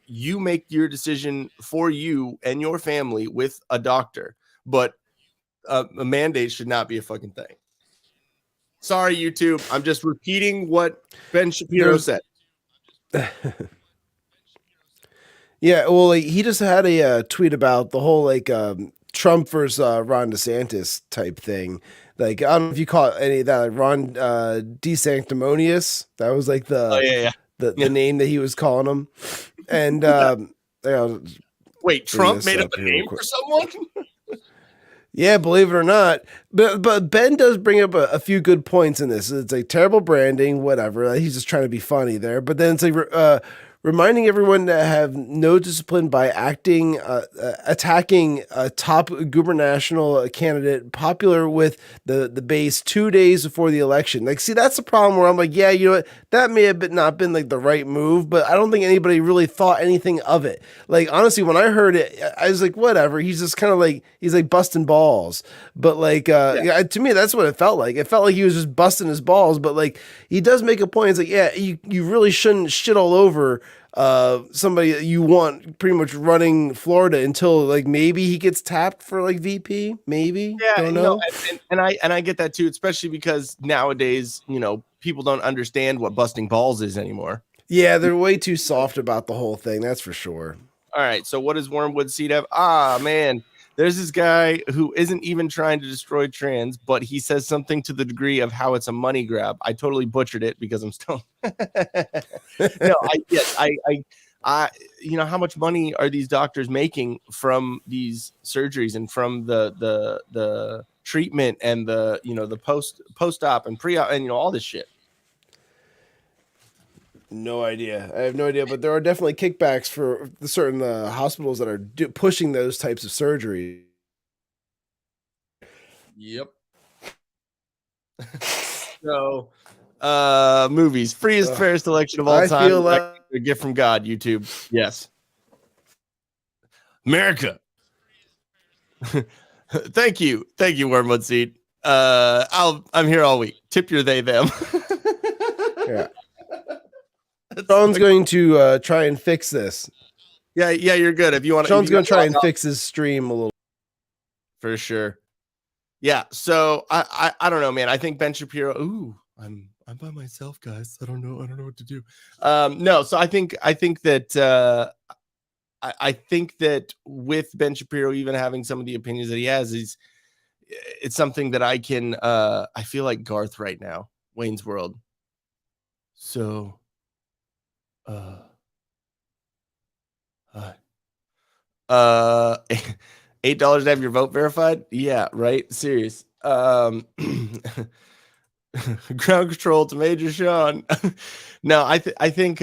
you make your decision for you and your family with a doctor, but a mandate should not be a fucking thing. Sorry, YouTube. I'm just repeating what Ben Shapiro said. Yeah, well, he just had a tweet about the whole Trump versus Ron DeSantis type thing. Like, I don't know if you call it any of that, like Ron DeSanctimonious. That was like the the name that he was calling him. And wait, Trump made up a name for someone? Yeah, believe it or not. But Ben does bring up a few good points in this. It's like terrible branding, whatever. He's just trying to be funny there. But then it's like reminding everyone to have no discipline by attacking a top gubernatorial candidate popular with the base 2 days before the election. Like, see, that's the problem where I'm like, yeah, you know what? That may have not been like the right move, but I don't think anybody really thought anything of it. Like, honestly, when I heard it, I was like, whatever. He's just kind of like, he's like busting balls. But like, yeah, to me, that's what it felt like. It felt like he was just busting his balls, but like, he does make a point. It's like, yeah, you really shouldn't shit all over somebody that you want pretty much running Florida until like maybe he gets tapped for like VP, maybe. Yeah, don't know. And I get that too, especially because nowadays, you know, people don't understand what busting balls is anymore. Yeah, they're way too soft about the whole thing. That's for sure. All right, so what does Wormwood Seed have? Ah, man, there's this guy who isn't even trying to destroy trans, but he says something to the degree of how it's a money grab. I totally butchered it because I'm still. No, I, you know, how much money are these doctors making from these surgeries and from the treatment and the, you know, the post-op and pre-op and, you know, all this shit? No idea. I have no idea, but there are definitely kickbacks for certain hospitals that are pushing those types of surgery. Yep. So, movies, freest fairest selection of all I time. feel like a gift from God. YouTube, yes. America. Thank you, Wormwood Seed. I'm here all week. Tip your they them. Yeah. Sean's going to try and fix this. Yeah, you're good. If you want, Sean's going to try and fix his stream a little. For sure. Yeah. So I don't know, man. I think Ben Shapiro. Ooh, I'm by myself, guys. I don't know what to do. No. So I think that I think that with Ben Shapiro even having some of the opinions that he has, it's something that I can. I feel like Garth right now, Wayne's World. So. $8 to have your vote verified. Yeah, right. Serious. Ground control to Major Shawn. No, I think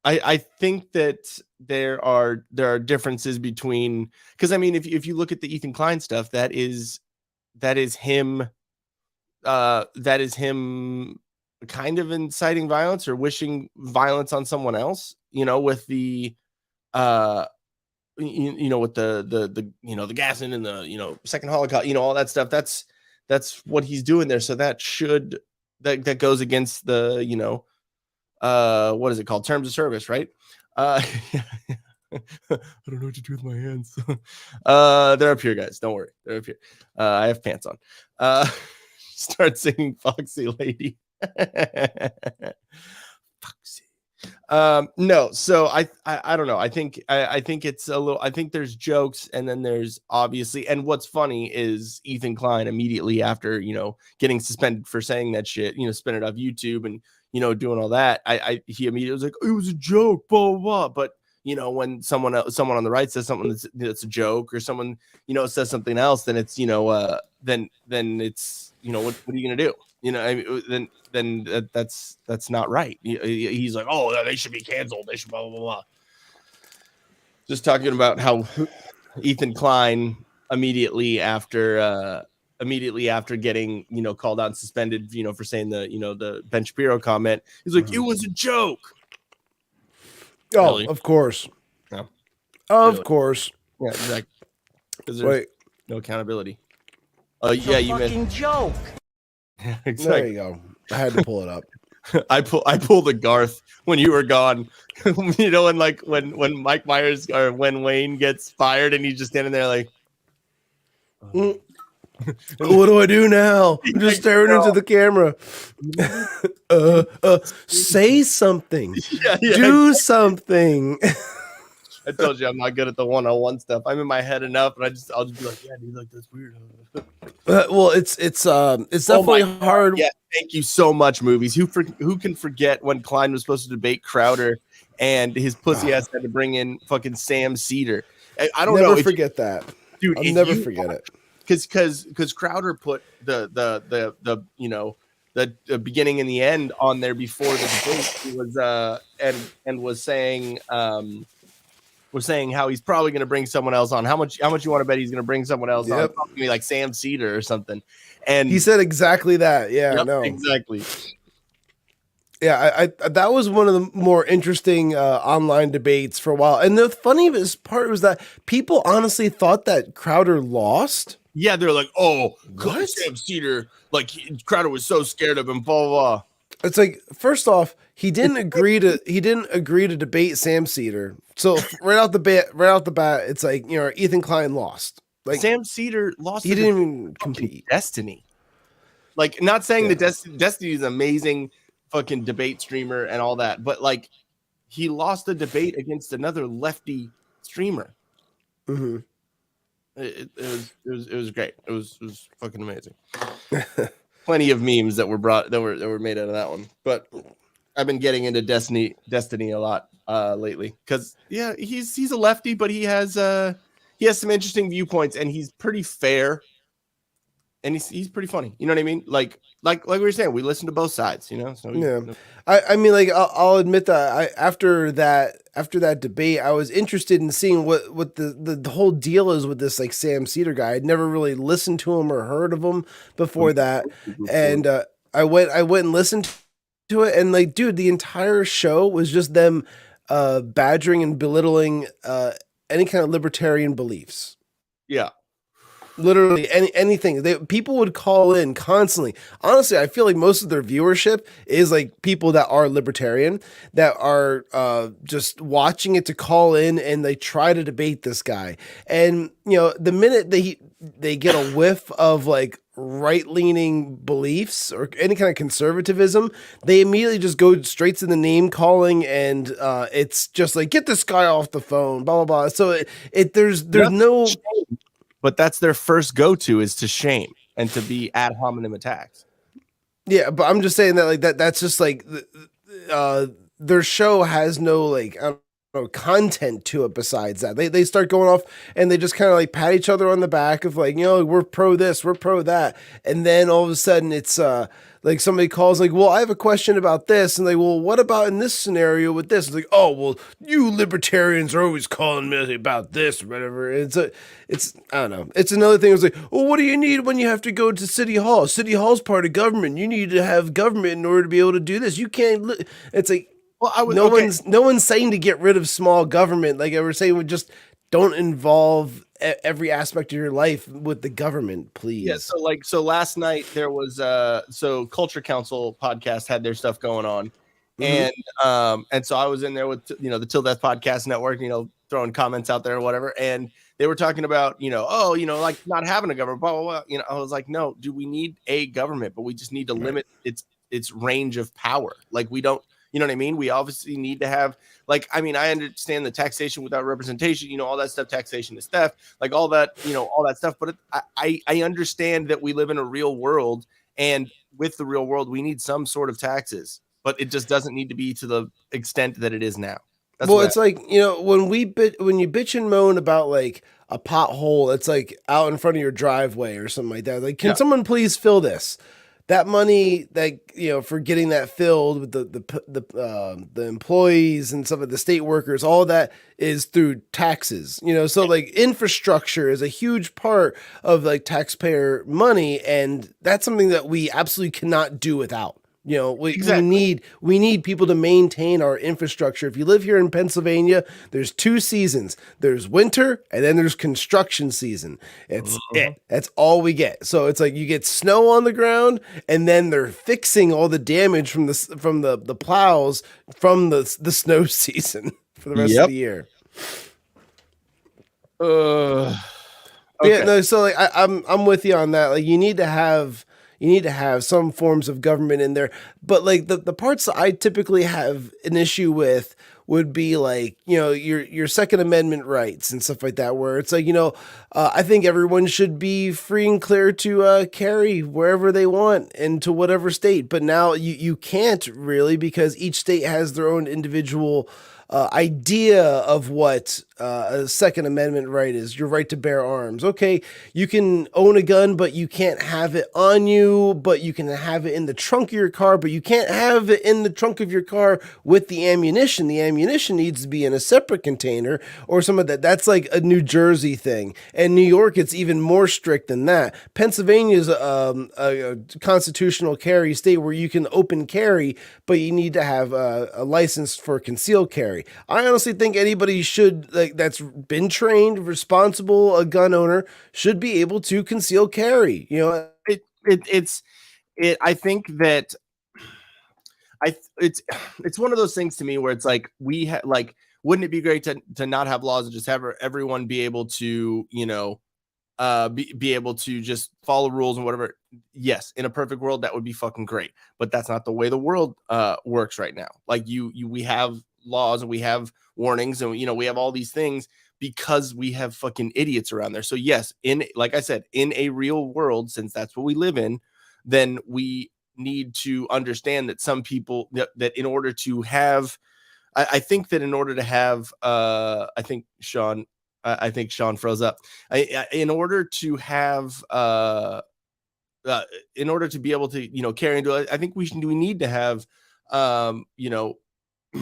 I think that there are differences between, because I mean, if you look at the Ethan Klein stuff, that is him kind of inciting violence or wishing violence on someone else, you know, with the you know, with the you know, the gassing and the, you know, second Holocaust, you know, all that stuff. That's what he's doing there. So that goes against the, you know, what is it called? Terms of service, right? I don't know what to do with my hands. They're up here, guys. Don't worry. They're up here. I have pants on. Start singing Foxy Lady. Foxy. No, so I don't know. I think it's a little, I think there's jokes and then there's obviously, and what's funny is Ethan Klein immediately after, you know, getting suspended for saying that shit, you know, spin it off YouTube and, you know, doing all that. He immediately was like, it was a joke, blah, blah, blah. But, you know, when someone on the right says something that's a joke, or someone, you know, says something else, then it's, you know, then it's, you know, what are you going to do? You know, I mean, then that's not right. He's like, oh, they should be canceled. They should blah, blah, blah, blah. Just talking about how Ethan Klein immediately after getting, you know, called out and suspended, you know, for saying the Ben Shapiro comment, he's like, it was a joke. Oh, really? Of course. No. Of course. Yeah, exactly. Because there's no accountability. Yeah, you fucking joke. Yeah, exactly. There you go. I had to pull it up. I pulled the Garth when you were gone. You know, and like when Mike Myers or when Wayne gets fired and he's just standing there like, what do I do now? I'm just staring into the camera. Say something. Do something. I told you I'm not good at the one-on-one stuff. I'm in my head enough, and I'll just be like, yeah, dude, like that's weird. Well, it's definitely hard. Yeah, Thank you so much, movies. Who can forget when Klein was supposed to debate Crowder and his pussy ass had to bring in fucking Sam Cedar? I don't know. Never forget that, dude. I'll never forget it. Because Crowder put the beginning and the end on there before the debate. He was was saying how he's probably going to bring someone else on. How much you want to bet he's going to bring someone else on? Probably like Sam Cedar or something. And he said exactly that. Yeah, no, exactly. Yeah, I that was one of the more interesting online debates for a while. And the funniest part was that people honestly thought that Crowder lost. Yeah, they're like, oh, Sam Cedar, like Crowder was so scared of him, blah, blah, blah. It's like, first off, he didn't agree to debate Sam Cedar. So right out the bat, it's like, Ethan Klein lost. Like Sam Cedar lost. He didn't even compete. Destiny. Like, not saying that Destiny is an amazing fucking debate streamer and all that, but like he lost a debate against another lefty streamer. Mm-hmm. It was great. It was fucking amazing. Plenty of memes that were made out of that one. But I've been getting into Destiny a lot lately because he's a lefty, but he has some interesting viewpoints and he's pretty fair and he's pretty funny. You know what I mean? Like we were saying, we listen to both sides. So I mean, like I'll admit that after that debate, I was interested in seeing what the whole deal is with this like Sam Cedar guy. I'd never really listened to him or heard of him before that, and I went and listened to it, and like, dude, the entire show was just them badgering and belittling any kind of libertarian beliefs. Yeah. Literally anything. People would call in constantly. Honestly, I feel like most of their viewership is like people that are libertarian, that are just watching it to call in and they try to debate this guy. And the minute they get a whiff of like right-leaning beliefs or any kind of conservatism, they immediately just go straight to the name calling, and it's just like, get this guy off the phone, blah blah blah. So there's no. But that's their first go-to is to shame and to be ad hominem attacks. Yeah, but I'm just saying that like that's just like their show has no like I don't know content to it besides that. They start going off and they just kind of like pat each other on the back of like, we're pro this, we're pro that, and then all of a sudden it's like somebody calls like, well, I have a question about this, and like, well, what about in this scenario with this? It's like, oh, well, you libertarians are always calling me about this or whatever. It's I don't know. It's another thing. It's like, well, what do you need when you have to go to City Hall? City Hall's part of government. You need to have government in order to be able to do this. You can't. It's like, well, no one's saying to get rid of small government. Like I was saying, we just don't involve every aspect of your life with the government, please. Yeah. So last night there was Culture Council podcast had their stuff going on, and so I was in there with the Till Death Podcast Network, throwing comments out there or whatever, and they were talking about like not having a government, blah blah blah. I was like, no, dude, we need a government, but we just need to limit its range of power. Like we don't. You know what I mean? We obviously need to have, like, I mean, I understand the taxation without representation, all that stuff, taxation is theft, like all that, all that stuff. But I understand that we live in a real world, and with the real world, we need some sort of taxes, but it just doesn't need to be to the extent that it is now. It's like, when you bitch and moan about like a pothole that's like out in front of your driveway or something like that, like, can someone please fill this? That money that for getting that filled with the employees and some of the state workers, all that is through taxes. So like infrastructure is a huge part of like taxpayer money, and that's something that we absolutely cannot do without. We need people to maintain our infrastructure. If you live here in Pennsylvania, there's 2 seasons. There's winter and then there's construction season. It's it. That's all we get. So it's like you get snow on the ground, and then they're fixing all the damage from the plows from the snow season for the rest of the year. Okay. Yeah, no, so like I'm with you on that. Like you need to have You need to have some forms of government in there. But like the parts that I typically have an issue with would be like, you know, your Second Amendment rights and stuff like that, where it's like, you know, I think everyone should be free and clear to carry wherever they want and to whatever state. But now you can't really, because each state has their own individual idea of what a Second Amendment right is. Your right to bear arms. Okay, you can own a gun, but you can't have it on you, but you can have it in the trunk of your car, but you can't have it in the trunk of your car with the ammunition. The ammunition needs to be in a separate container or some of that. That's like a New Jersey thing. And New York, it's even more strict than that. Pennsylvania's a constitutional carry state where you can open carry, but you need to have a license for concealed carry. I honestly think anybody should, like, that's been trained, responsible, a gun owner should be able to conceal carry. You know, I think that it's one of those things to me where it's like wouldn't it be great to not have laws and just have everyone be able to, you know, be able to just follow rules and whatever? Yes, in a perfect world that would be fucking great, but that's not the way the world works right now. Like we have laws and we have warnings and, you know, we have all these things because we have fucking idiots around there. So yes, like I said, in a real world, since that's what we live in, then we need to understand that some people that in order to have, I think that in order to have, I think Shawn froze up. In order to have, in order to be able to, you know, carry into it, I think we need to have, you know,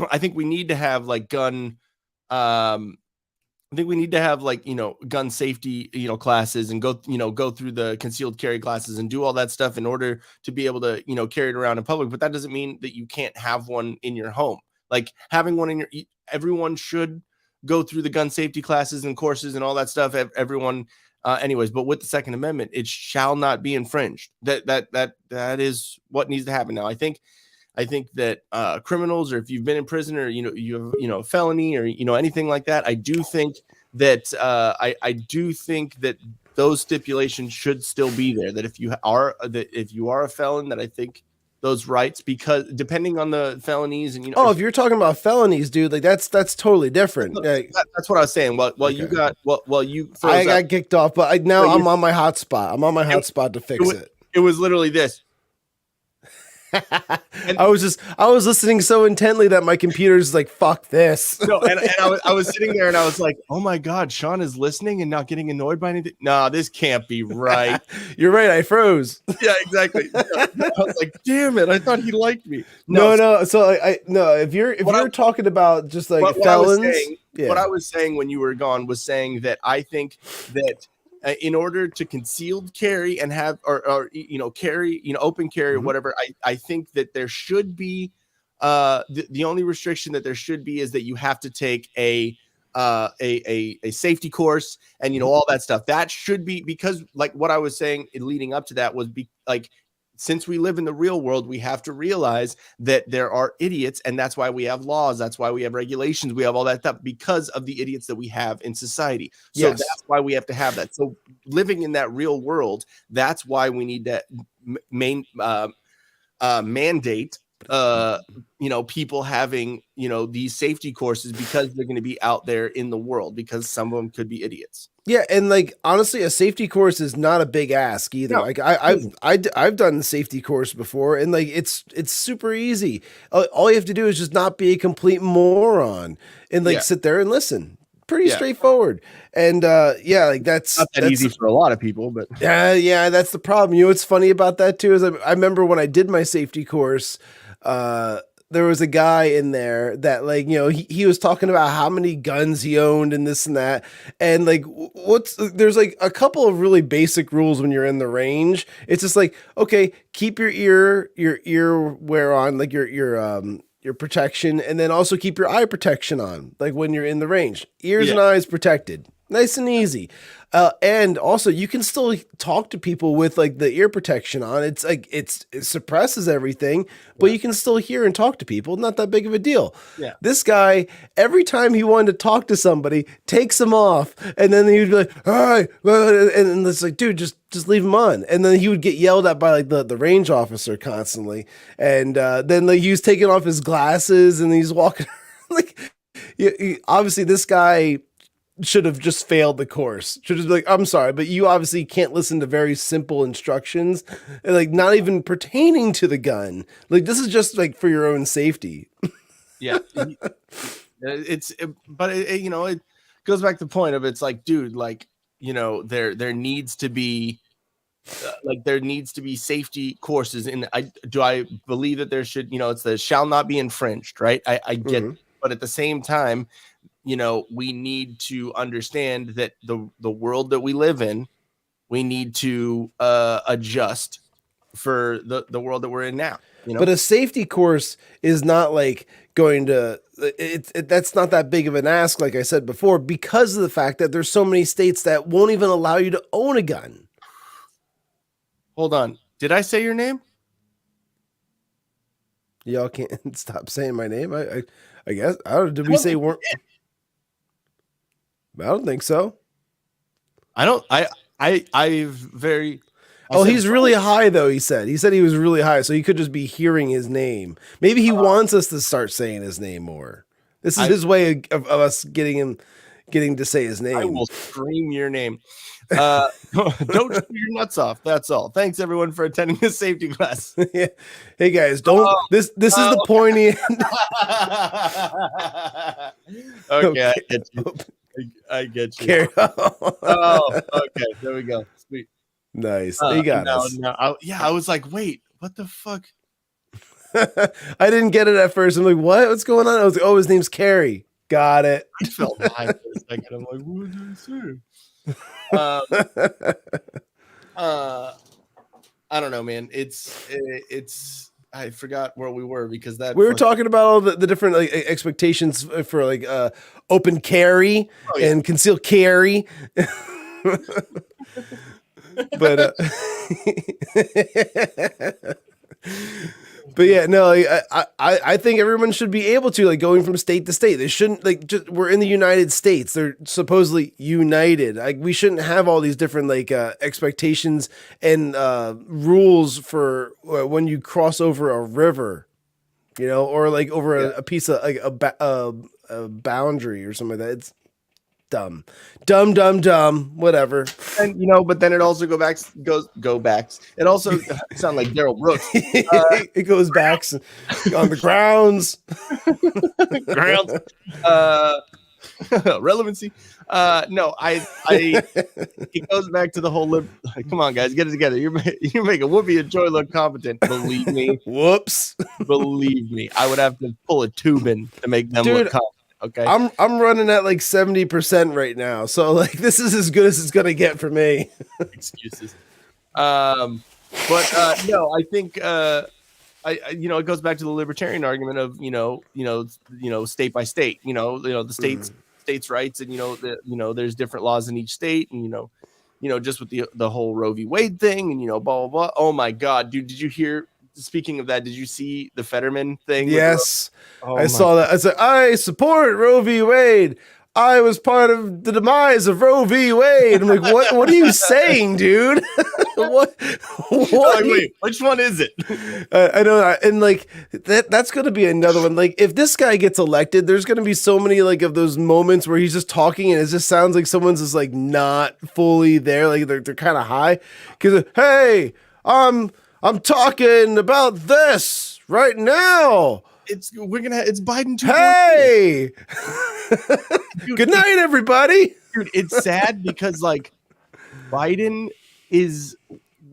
I think we need to have like gun, I think we need to have like, you know, gun safety, you know, classes and go through the concealed carry classes and do all that stuff in order to be able to, you know, carry it around in public. But that doesn't mean that you can't have one in your home. Like having one everyone should go through the gun safety classes and courses and all that stuff. Everyone, anyways, but with the Second Amendment, it shall not be infringed. That is what needs to happen now. I think that criminals, or if you've been in prison, or you have a felony, or you know anything like that, I do think that I do think that those stipulations should still be there. That if you are a felon, that I think those rights, because depending on the felonies and if you're talking about felonies, dude, like that's totally different. That's what I was saying. Well, okay. I got kicked off, but I'm on my hotspot. I'm on my hotspot to fix it. It was literally this. I was listening so intently that my computer's like, fuck this. No, and I was sitting there and I was like, oh my God, Shawn is listening and not getting annoyed by anything. No, this can't be right. You're right. I froze. Yeah, exactly. I was like, damn it. I thought he liked me. No. So if you're talking about just like felons, what I was saying when you were gone was saying that I think that in order to concealed carry and have or you know carry, you know, open carry or whatever, I think that there should be the only restriction that there should be is that you have to take a safety course and, you know, all that stuff. That should be, because like what I was saying leading up to that was since we live in the real world, we have to realize that there are idiots, and that's why we have laws. That's why we have regulations. We have all that stuff because of the idiots that we have in society. So that's why we have to have that. So living in that real world, that's why we need to mandate, you know, people having, you know, these safety courses, because they're going to be out there in the world, because some of them could be idiots. Yeah, and like honestly, a safety course is not a big ask either. No. Like I've done the safety course before, and like it's super easy. All you have to do is just not be a complete moron and like sit there and listen. Pretty straightforward. And like that's not that easy for a lot of people, but yeah, that's the problem. You know what's funny about that too is I remember when I did my safety course, there was a guy in there that, like, you know, he was talking about how many guns he owned and this and that. And like, there's like a couple of really basic rules when you're in the range. It's just like, okay, keep your ear wear on, like your protection, and then also keep your eye protection on, like when you're in the range, ears and eyes protected. Nice and easy. And also you can still talk to people with like the ear protection on. It's like it suppresses everything, but you can still hear and talk to people. Not that big of a deal. Yeah. This guy, every time he wanted to talk to somebody, takes them off, and then he would be like, "All right," and it's like, dude, just leave him on. And then he would get yelled at by like the range officer constantly, and then like he was taking off his glasses and he's walking like, obviously this guy should have just failed the course. Should have been like, I'm sorry, but you obviously can't listen to very simple instructions, and like not even pertaining to the gun. Like this is just like for your own safety. Yeah, but it goes back to the point of it's like, dude, like, there needs to be safety courses. And I believe that there should, it's the shall not be infringed, right? I get it. But at the same time, we need to understand that the world that we live in, we need to adjust for the world that we're in now. But a safety course is not like going to that's not that big of an ask, like I said before, because of the fact that there's so many states that won't even allow you to own a gun. Hold on. Did I say your name? Y'all can't stop saying my name. I guess. I don't. Did we say weren't? I don't think so. He's really high though. He said he was really high, so he could just be hearing his name. Maybe he wants us to start saying his name more. This is his way of us getting to say his name. I will scream your name. Don't shoot your nuts off. That's all. Thanks everyone for attending this safety class. Yeah. Hey guys, don't. This is the pointy end. Okay, I get you. I get you. Carry on. Oh, okay. There we go. Sweet. Nice. You got us. I was like, wait, what the fuck? I didn't get it at first. I'm like, what? What's going on? I was like, oh, his name's Carrie. Got it. I felt high for a second. I'm like, what did I say? I don't know, man. It's I forgot where we were because we were talking about all the different like expectations for like open carry and concealed carry. But but yeah, no, I think everyone should be able to like going from state to state. They shouldn't we're in the United States. They're supposedly united. Like we shouldn't have all these different like expectations and rules for when you cross over a river, or like over a piece of like a boundary or something like that. It's dumb, whatever. And but then it also go backs. It also sounds like Daryl Brooks. It goes backs on the grounds. Relevancy. No, it goes back to the whole come on, guys, get it together. You're making Whoopi and Joy look competent. Believe me. Whoops. Believe me. I would have to pull a tube in to make them look competent. Okay. I'm running at like 70% right now. So like this is as good as it's gonna get for me. Excuses. But no, I think it goes back to the libertarian argument of state by state, the states' rights, and there's different laws in each state, and just with the whole Roe v. Wade thing, and blah blah blah. Oh my God, dude, did you hear? Speaking of that, did you see the Fetterman thing? Yes, I saw that. I said, I support Roe v. Wade. I was part of the demise of Roe v. Wade. I'm like, what are you saying, dude? what? Wait, which one is it? I know. And like that's going to be another one. Like if this guy gets elected, there's going to be so many like of those moments where he's just talking and it just sounds like someone's just like not fully there. Like they're kind of high. Because, hey, I'm talking about this right now. It's Biden 2.0. Hey, good night, everybody. Dude, it's sad because like Biden is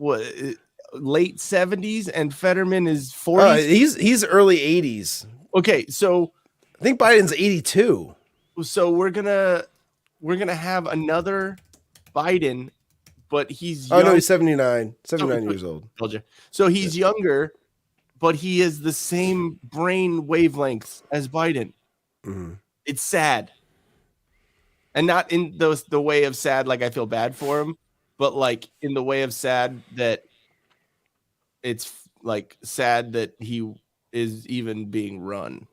late 70s and Fetterman is 40s. He's early 80s. Okay, so I think Biden's 82. So we're gonna have another Biden. But he's young. Oh no, he's 79 years old. Told you. So he's younger, but he has the same brain wavelengths as Biden. Mm-hmm. It's sad. and not in the way of sad, like I feel bad for him, but like in the way of sad that it's like sad that he is even being run.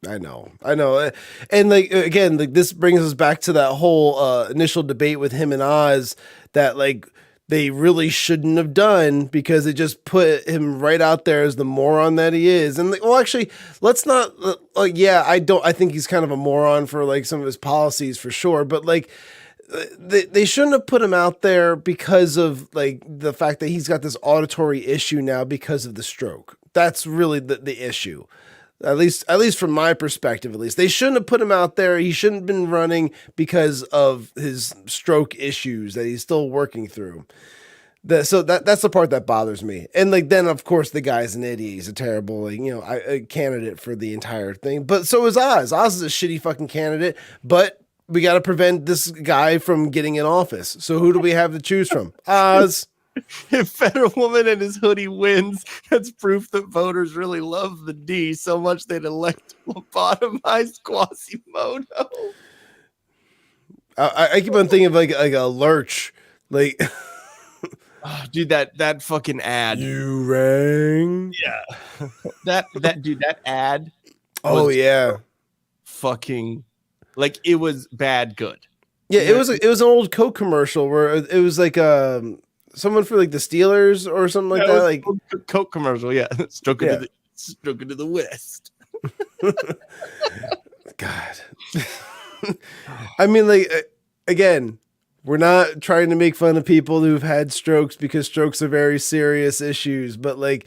I know. And like, again, like this brings us back to that whole initial debate with him and Oz that like they really shouldn't have done, because it just put him right out there as the moron that he is. And like, well, actually, let's not yeah, I think he's kind of a moron for like some of his policies for sure, but like they shouldn't have put him out there because of like the fact that he's got this auditory issue now because of the stroke. That's really the issue. At least from my perspective, at least they shouldn't have put him out there. He shouldn't have been running because of his stroke issues that he's still working through. So that's the part that bothers me. And like, then of course the guy's an idiot. He's a terrible, like, you know, a candidate for the entire thing. But so is Oz. Oz is a shitty fucking candidate, but we got to prevent this guy from getting in office. So who do we have to choose from? Oz. If Federal Woman and his hoodie wins, that's proof that voters really love the D so much they'd elect lobotomized Quasimodo. I keep on thinking of like a lurch, like oh, dude, that fucking ad. You rang. Yeah, that ad. Oh yeah, fucking like it was bad good. Yeah, it was an old Coke commercial where it was like someone for like the Steelers or something like that, like Coke commercial. Yeah, stroke into the West. God, I mean, like again, we're not trying to make fun of people who've had strokes because strokes are very serious issues, but like,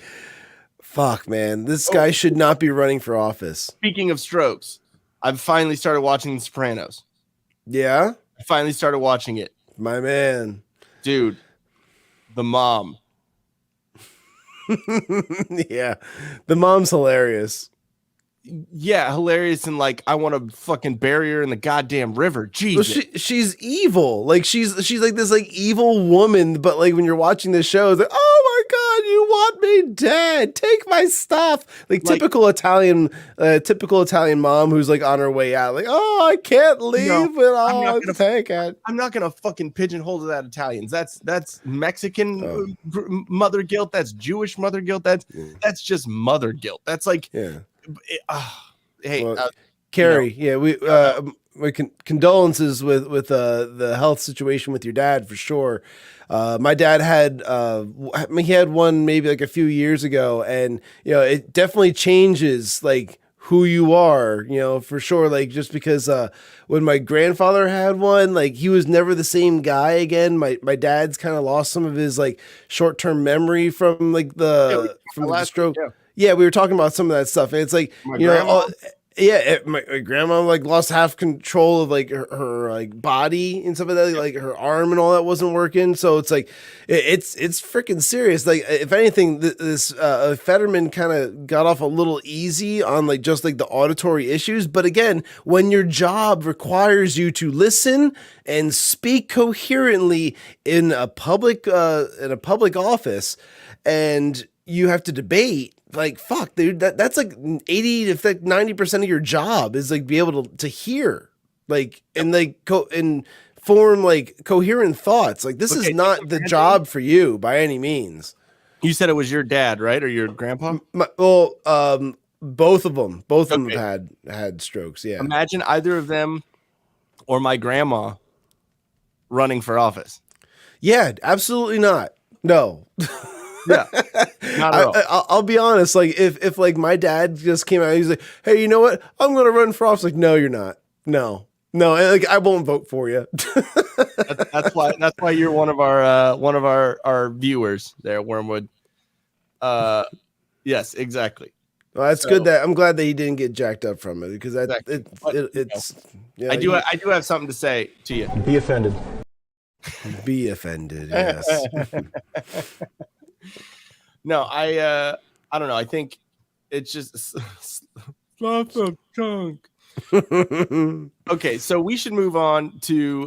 fuck, man, this guy should not be running for office. Speaking of strokes, I've finally started watching The Sopranos. Yeah, I finally started watching it. My man, dude. The mom. Yeah. The mom's hilarious. Yeah, hilarious, and like I want to fucking bury her in the goddamn river. Jesus. Well, she's evil. Like she's like this like evil woman, but like when you're watching this show, it's like, oh my god, you want me dead? Take my stuff. Like typical Italian mom who's like on her way out. Like, oh, I can't leave without take it. I'm not gonna fucking pigeonhole to that Italians. That's Mexican mother guilt. That's Jewish mother guilt. That's just mother guilt. That's like hey, Carrie, we condolences with the health situation with your dad for sure. My dad had he had one maybe like a few years ago, and you know it definitely changes like who you are, you know, for sure. Like just because when my grandfather had one, like he was never the same guy again. My dad's kind of lost some of his like short-term memory from like the stroke. Yeah, we were talking about some of that stuff, and it's like my grandma like lost half control of like her like body and stuff like that, like her arm and all that wasn't working. So it's like it's freaking serious. Like if anything, this Fetterman kind of got off a little easy on like just like the auditory issues. But again, when your job requires you to listen and speak coherently in a public office, and you have to debate. Like, fuck, dude, that's like 80 to 90% of your job is like be able to hear, like, and like and form like coherent thoughts. Like, this is not the job for you by any means. You said it was your dad, right? Or your grandpa? Both of them had strokes. Yeah. Imagine either of them or my grandma running for office. Yeah, absolutely not. No. Yeah, not at all. I'll be honest. Like if like my dad just came out, he's like, "Hey, you know what? I'm going to run for office." Like, no, you're not. No. Like I won't vote for you. That's why you're one of our viewers there, Wormwood. Yes, exactly. Well, that's good. I'm glad that he didn't get jacked up from it because it's. Yeah, I do have something to say to you. Be offended. Be offended. Yes. No, I don't know. I think it's just lots of junk. Okay, so we should move on to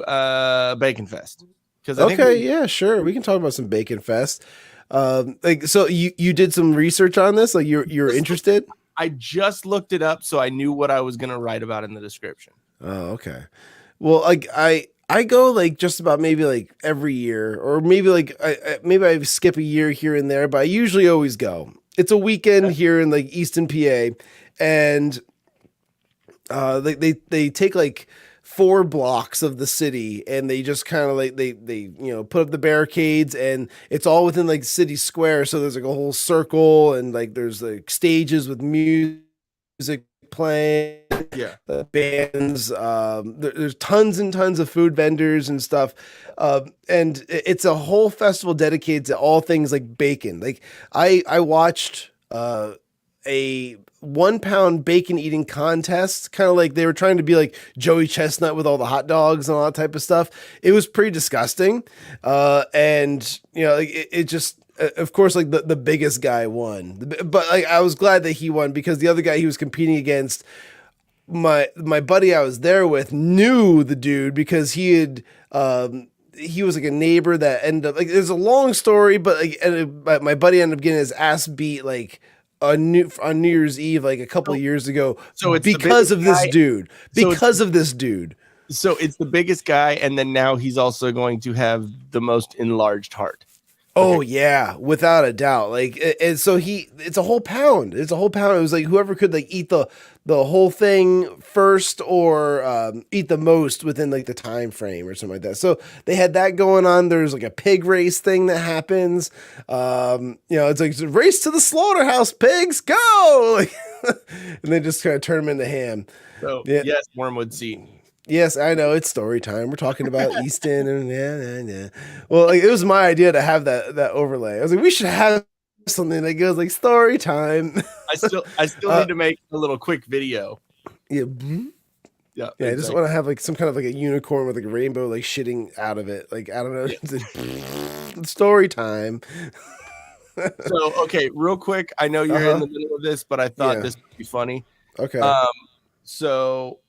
Bacon Fest. Yeah, sure. We can talk about some Bacon Fest. Like, so you did some research on this? Like, you're interested? I just looked it up, so I knew what I was going to write about in the description. Oh, okay. Well, like I go like just about maybe like every year, or maybe like maybe I skip a year here and there, but I usually always go. It's a weekend here in like Easton, PA, and they take like 4 blocks of the city, and they just kind of like they put up the barricades, and it's all within like city square. So there's like a whole circle, and like there's like stages with music playing, bands. There's tons and tons of food vendors and stuff, and it's a whole festival dedicated to all things like bacon. Like I watched a 1 pound bacon eating contest, kind of like they were trying to be like Joey Chestnut with all the hot dogs and all that type of stuff. It was pretty disgusting, and it just. Of course, like the biggest guy won, but like I was glad that he won, because the other guy he was competing against, my buddy I was there with knew the dude, because he was like a neighbor that ended up, like, there's a long story, but like my buddy ended up getting his ass beat like on New Year's Eve like a couple of years ago. So it's because of this dude. Because of this dude. So it's the biggest guy, and then now he's also going to have the most enlarged heart. Oh yeah, without a doubt. Like, and so it's a whole pound. It's a whole pound. It was like whoever could like eat the whole thing first, or eat the most within like the time frame or something like that. So they had that going on. There's like a pig race thing that happens. It's like, race to the slaughterhouse, pigs, go! Like, and they just kind of turn them into ham. So yes, Wormwood seat. Yes, I know, it's story time. We're talking about Easton and yeah. Well, like, it was my idea to have that overlay. I was like, we should have something that goes like story time. I still need to make a little quick video. Yeah. Yeah. I just want to have like some kind of like a unicorn with like a rainbow like shitting out of it. Like, I don't know. It's story time. So, okay, real quick. I know you're in the middle of this, but I thought this would be funny. Okay. So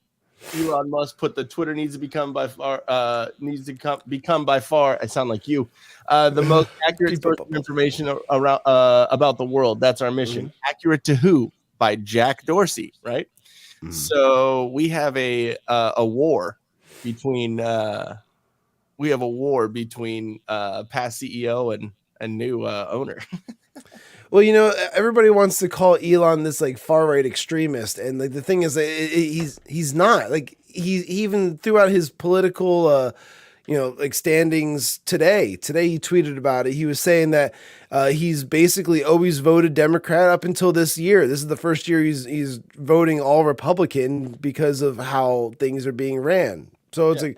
Elon Musk put the Twitter needs to become by far become by far. I sound like you, the most accurate source of information around about the world. That's our mission. Accurate to who? By Jack Dorsey, right? So we have a war between past CEO and new owner. Well, everybody wants to call Elon this like far right extremist, and like the thing is, he's not. Like he even throughout his political, like standings today. Today he tweeted about it. He was saying that he's basically always voted Democrat up until this year. This is the first year he's voting all Republican because of how things are being ran. So it's like,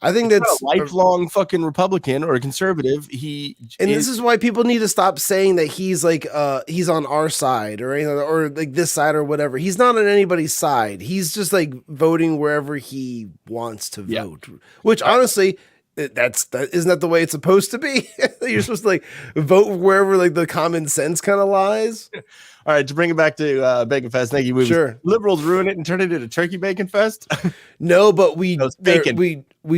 I think that's a lifelong fucking Republican or a conservative. This is why people need to stop saying that he's like he's on our side or like this side or whatever. He's not on anybody's side. He's just like voting wherever he wants to vote. Which honestly, isn't that the way it's supposed to be? You're supposed to like vote wherever like the common sense kind of lies. All right, to bring it back to Bacon Fest, thank you. Sure. Liberals ruin it and turn it into Turkey Bacon Fest. No, but we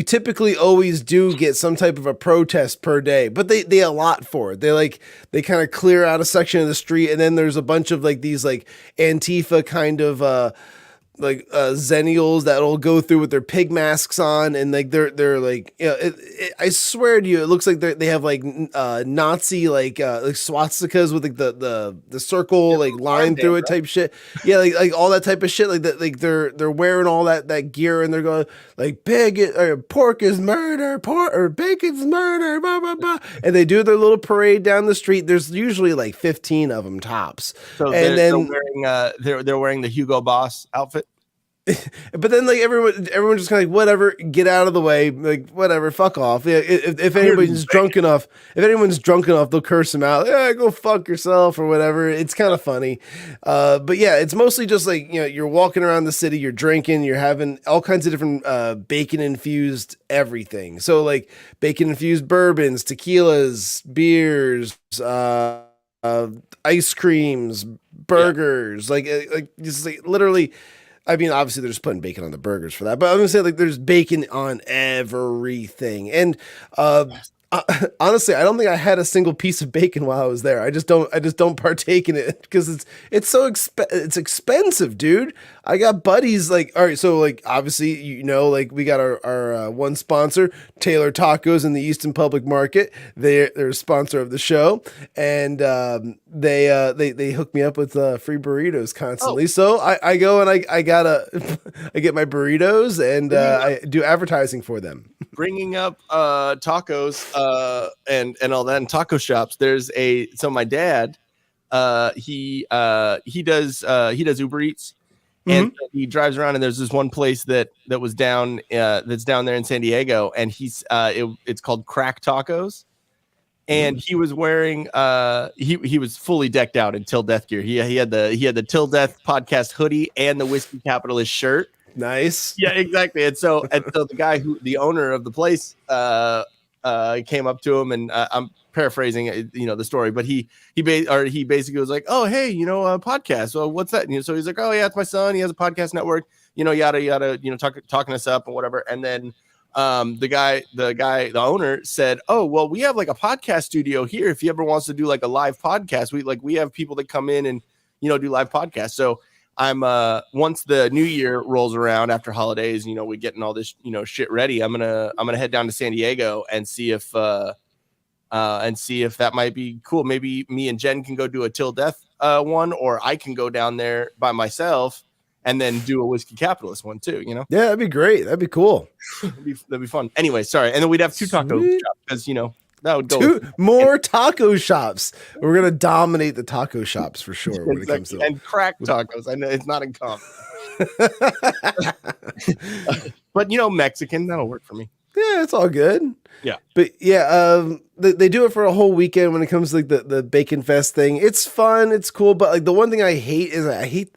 typically always do get some type of a protest per day, but they allot for it. They kind of clear out a section of the street, and then there's a bunch of like these like Antifa kind of Zennials that'll go through with their pig masks on, and like they're like, I swear to you, it looks like they have like Nazi like swastikas with like the circle like line through it type shit. Yeah, like all that type of shit. Like that, like they're wearing all that gear, and they're going like pork is murder, or bacon's murder, blah blah blah, and they do their little parade down the street. There's usually like 15 of them tops, so and then they're wearing the Hugo Boss outfit. But then like everyone just kind of like, whatever, get out of the way, like whatever, fuck off. Yeah, if anyone's drunk enough, they'll curse him out. Yeah, go fuck yourself or whatever. It's kind of funny. But yeah, it's mostly just like, you're walking around the city, you're drinking, you're having all kinds of different bacon infused everything. So like bacon infused bourbons, tequilas, beers, ice creams, burgers, like just like literally. I mean, obviously they're just putting bacon on the burgers for that, but I'm gonna say like there's bacon on everything. And honestly, I don't think I had a single piece of bacon while I was there. I just don't partake in it because it's so it's expensive, dude. I got buddies like, all right, so like obviously, you know, like we got our one sponsor, Taylor Tacos in the Easton Public Market. They're a sponsor of the show, and they hook me up with free burritos constantly. So I go and I get my burritos and I do advertising for them. Bringing up tacos and all that in taco shops. There's my dad he does Uber Eats, and he drives around, and there's this one place that was down that's down there in San Diego, and it's called Crack Tacos. And he was wearing he was fully decked out in Till Death gear. He had the Till Death podcast hoodie and the Whiskey Capitalist shirt. Nice. Yeah, exactly. And so the guy the owner of the place came up to him, and I'm paraphrasing the story, but he basically was like, "Oh, hey, a podcast. Well, what's that?" And so he's like, "Oh yeah, it's my son. He has a podcast network. Yada yada. Talking us up and whatever." And then the owner said, "Oh, well, we have like a podcast studio here. If he ever wants to do like a live podcast, we have people that come in and do live podcasts." So I'm once the new year rolls around after holidays, we getting all this shit ready. I'm gonna head down to San Diego and see if that might be cool. Maybe me and Jen can go do a Till Death one, or I can go down there by myself and then do a Whiskey Capitalist one too. Yeah, that'd be great. That'd be cool. that'd be fun. Anyway, sorry, and then we'd have two taco shops because that would go. Two more taco shops. We're gonna dominate the taco shops for sure when it comes to and crack tacos. I know it's not in common, but Mexican, that'll work for me. Yeah, it's all good. Yeah, but yeah, they do it for a whole weekend when it comes to like the Bacon Fest thing. It's fun, it's cool, but like the one thing I hate is I hate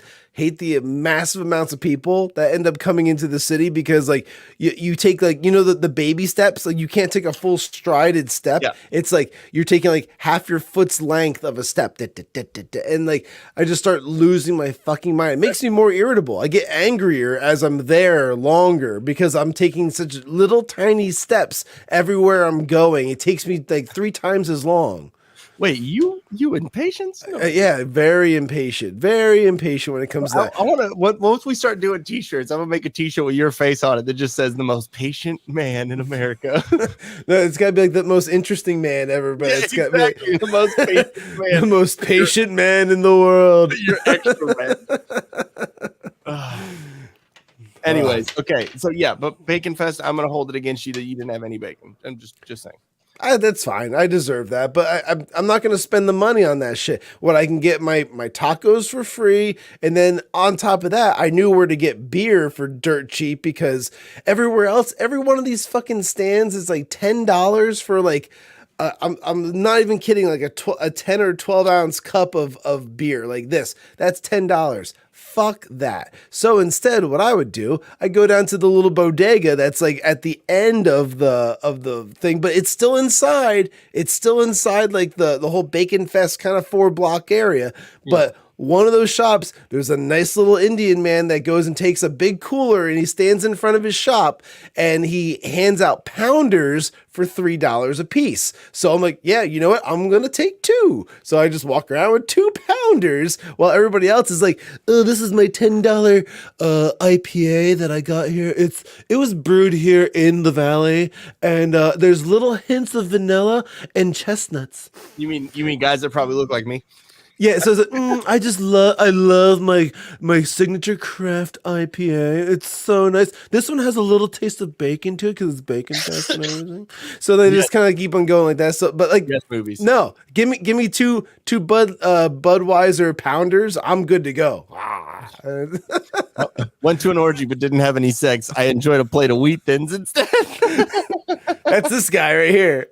the massive amounts of people that end up coming into the city because like you take like the baby steps, like you can't take a full strided step. Yeah. It's like you're taking like half your foot's length of a step, and like I just start losing my fucking mind. It makes me more irritable. I get angrier as I'm there longer because I'm taking such little tiny steps everywhere I'm going. It takes me like 3 times as long. Wait, you impatient? No. Yeah, very impatient when it comes to that. I want to. Once we start doing T-shirts, I'm gonna make a T-shirt with your face on it that just says "the most patient man in America." No, it's gotta be like the most interesting man ever, but it's got to be like, the most patient man, the most patient man in the world. You're extra man. Anyways, okay, so yeah, but Bacon Fest, I'm gonna hold it against you that you didn't have any bacon. I'm just saying. That's fine. I deserve that, but I'm not going to spend the money on that shit. What I can get my tacos for free, and then on top of that, I knew where to get beer for dirt cheap because everywhere else, every one of these fucking stands is like $10 for like. I'm not even kidding. Like a 10 or 12 ounce cup of beer like this. That's $10. Fuck that. So instead, what I would do, I go down to the little bodega that's like at the end of the thing, but it's still inside. It's still inside like the whole Bacon Fest kind of 4-block area. Yeah. But one of those shops, there's a nice little Indian man that goes and takes a big cooler and he stands in front of his shop and he hands out pounders for $3 a piece. So I'm like, yeah, you know what? I'm going to take 2. So I just walk around with 2 pounders while everybody else is like, oh, this is my $10 IPA that I got here. It was brewed here in the valley and there's little hints of vanilla and chestnuts. You mean guys that probably look like me? Yeah, so it's like, I love my signature craft IPA. It's so nice. This one has a little taste of bacon to it because it's Bacon Fest and everything. So they just kind of keep on going like that. So, but like, yes, movies. No, give me two Budweiser pounders. I'm good to go. Went to an orgy but didn't have any sex. I enjoyed a plate of Wheat Thins instead. That's this guy right here.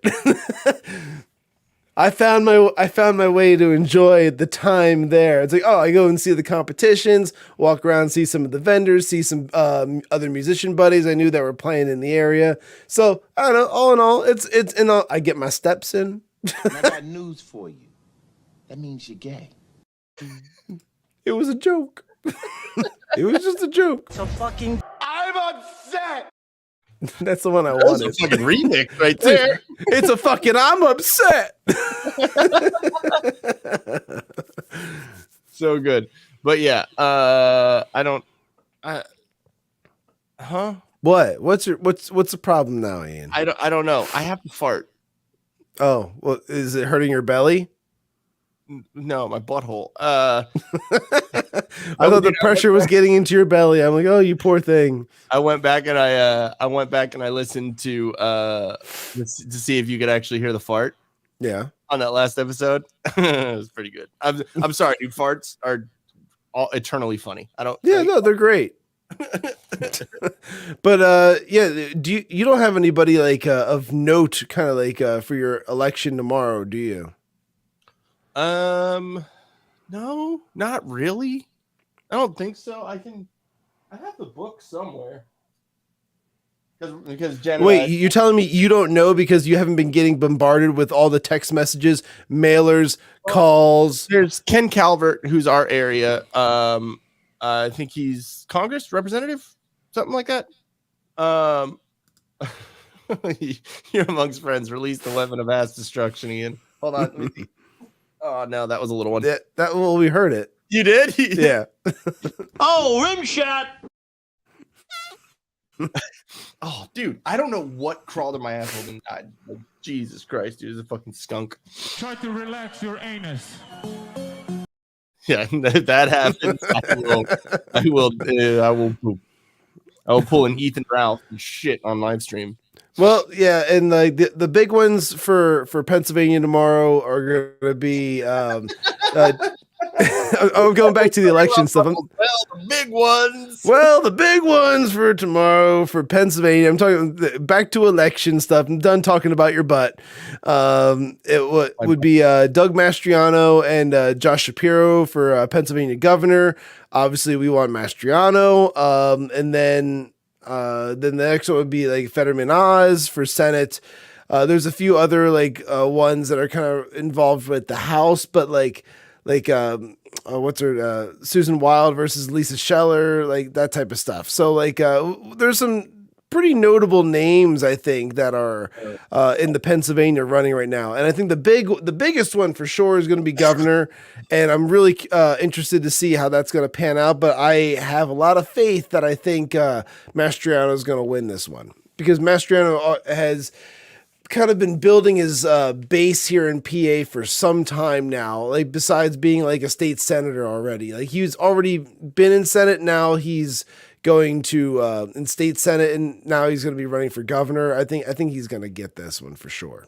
I found my way to enjoy the time there. It's like, oh, I go and see the competitions, walk around, see some of the vendors, see some other musician buddies I knew that were playing in the area. So I don't know. All in all, I get my steps in. I got news for you. That means you're gay. It was a joke. It was just a joke. So fucking. I'm upset. That's the one I That was wanted. a fucking remix right there. It's a fucking I'm upset. So good. But yeah, What? What's the problem now, Ian? I don't know. I have to fart. Oh, well, is it hurting your belly? No, my butthole. I thought the pressure was getting into your belly. I'm like, oh, you poor thing. I went back and I listened to see if you could actually hear the fart. Yeah. On that last episode. It was pretty good. I'm sorry, dude. Farts are all eternally funny. No, they're great. But yeah, you don't have anybody like of note kind of like for your election tomorrow, do you? No, not really. I don't think so. I have the book somewhere. Because Jen. Wait, you're telling me you don't know because you haven't been getting bombarded with all the text messages, mailers, calls? There's Ken Calvert, who's our area. I think he's Congress representative, something like that. You're amongst friends. Release the weapon of mass destruction, Ian. Hold on. Let me see. Oh no, that was a little one. Well, we heard it. You did? Yeah. Oh, rim shot. Oh, dude, I don't know what crawled in my asshole and died. Like, Jesus Christ, dude, it's a fucking skunk. Try to relax your anus. Yeah, if that happens, I will poop. I will pull an Ethan Ralph and shit on live stream. Well, yeah, and like the big ones for Pennsylvania tomorrow are going to be. I'm going back to the election stuff. Well, the big ones. Well, the big ones for tomorrow for Pennsylvania. I'm talking back to election stuff. I'm done talking about your butt. It would be Doug Mastriano and Josh Shapiro for Pennsylvania governor. Obviously, we want Mastriano. And then the next one would be like Fetterman Oz for Senate. There's a few other like ones that are kind of involved with the House, but like what's her Susan Wild versus Lisa Scheller, like that type of stuff. So like there's some pretty notable names I think that are in the Pennsylvania running right now, and I think the biggest one for sure is going to be governor, and I'm really interested to see how that's going to pan out. But I have a lot of faith that I think Mastriano is going to win this one because Mastriano has kind of been building his base here in PA for some time now, like besides being like a state senator already. Like he's already been in Senate, now he's going to in state Senate, and now he's going to be running for governor. I think he's going to get this one for sure.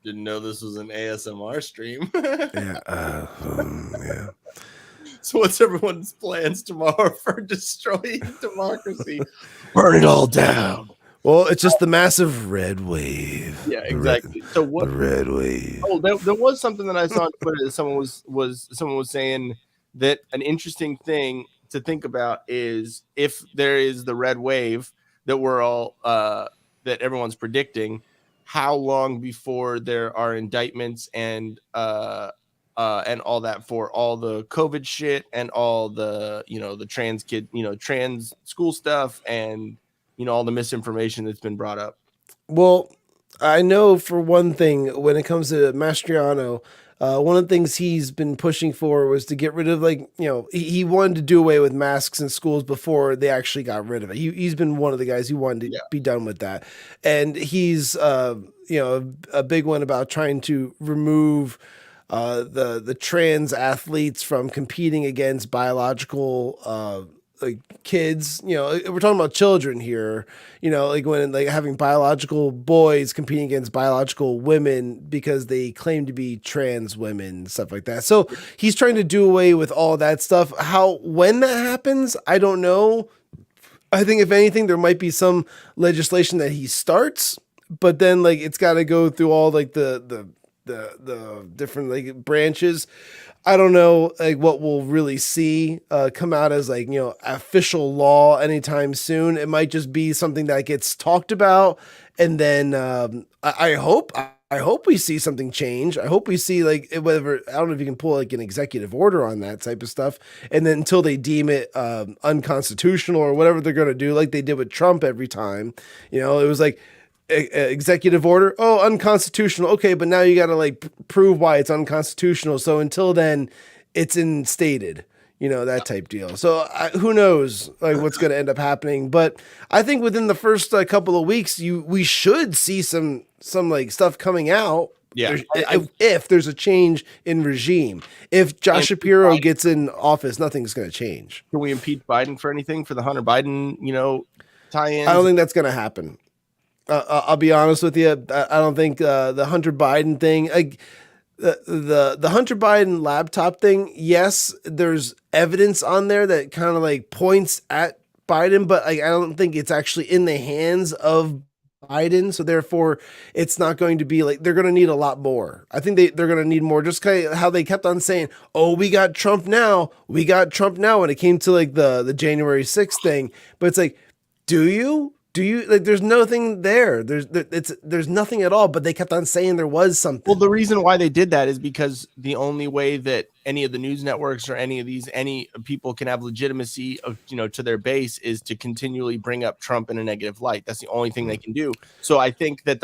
Didn't know this was an ASMR stream. Yeah. Yeah. So what's everyone's plans tomorrow for destroying democracy? Burn it all down. Well, it's just the massive red wave. Yeah, exactly. So what? The red wave. Oh, there was something that I saw on Twitter that someone was saying that an interesting thing to think about is if there is the red wave that we're all that everyone's predicting, how long before there are indictments and all that for all the COVID shit and all the the trans kid trans school stuff and all the misinformation that's been brought up. Well, I know for one thing, when it comes to Mastriano, one of the things he's been pushing for was to get rid of he wanted to do away with masks in schools before they actually got rid of it. He's been one of the guys who wanted to be done with that. And he's, a big one about trying to remove the trans athletes from competing against biological like kids. We're talking about children here, like when like having biological boys competing against biological women because they claim to be trans women, stuff like that. So he's trying to do away with all that stuff. When that happens, I don't know. I think if anything, there might be some legislation that he starts, but then like it's got to go through all like the different like branches. I don't know like what we'll really see come out as like official law anytime soon. It might just be something that gets talked about, and then I hope I hope we see something change. I hope we see like whatever. I don't know if you can pull like an executive order on that type of stuff, and then until they deem it unconstitutional or whatever they're going to do, like they did with Trump every time. You know, it was like executive order. Oh, unconstitutional. Okay, but now you got to like prove why it's unconstitutional. So until then, it's instated. You know, that type deal. So who knows like what's going to end up happening. But I think within the first couple of weeks, we should see some like stuff coming out. Yeah. If there's a change in regime, if Josh Shapiro gets in office, nothing's going to change. Can we impeach Biden for anything for the Hunter Biden, tie-ins? I don't think that's going to happen. I'll be honest with you. I don't think the Hunter Biden thing, the Hunter Biden laptop thing, yes, there's evidence on there that kind of like points at Biden, but like I don't think it's actually in the hands of Biden. So therefore, it's not going to be like they're going to need a lot more. I think they're going to need more. Just kind of how they kept on saying, "Oh, we got Trump now. We got Trump now." When it came to like the January 6th thing, but it's like, do you? Like there's nothing there. There's nothing at all, but they kept on saying there was something. Well, the reason why they did that is because the only way that any of the news networks or any people can have legitimacy of, to their base is to continually bring up Trump in a negative light. That's the only thing they can do. So I think that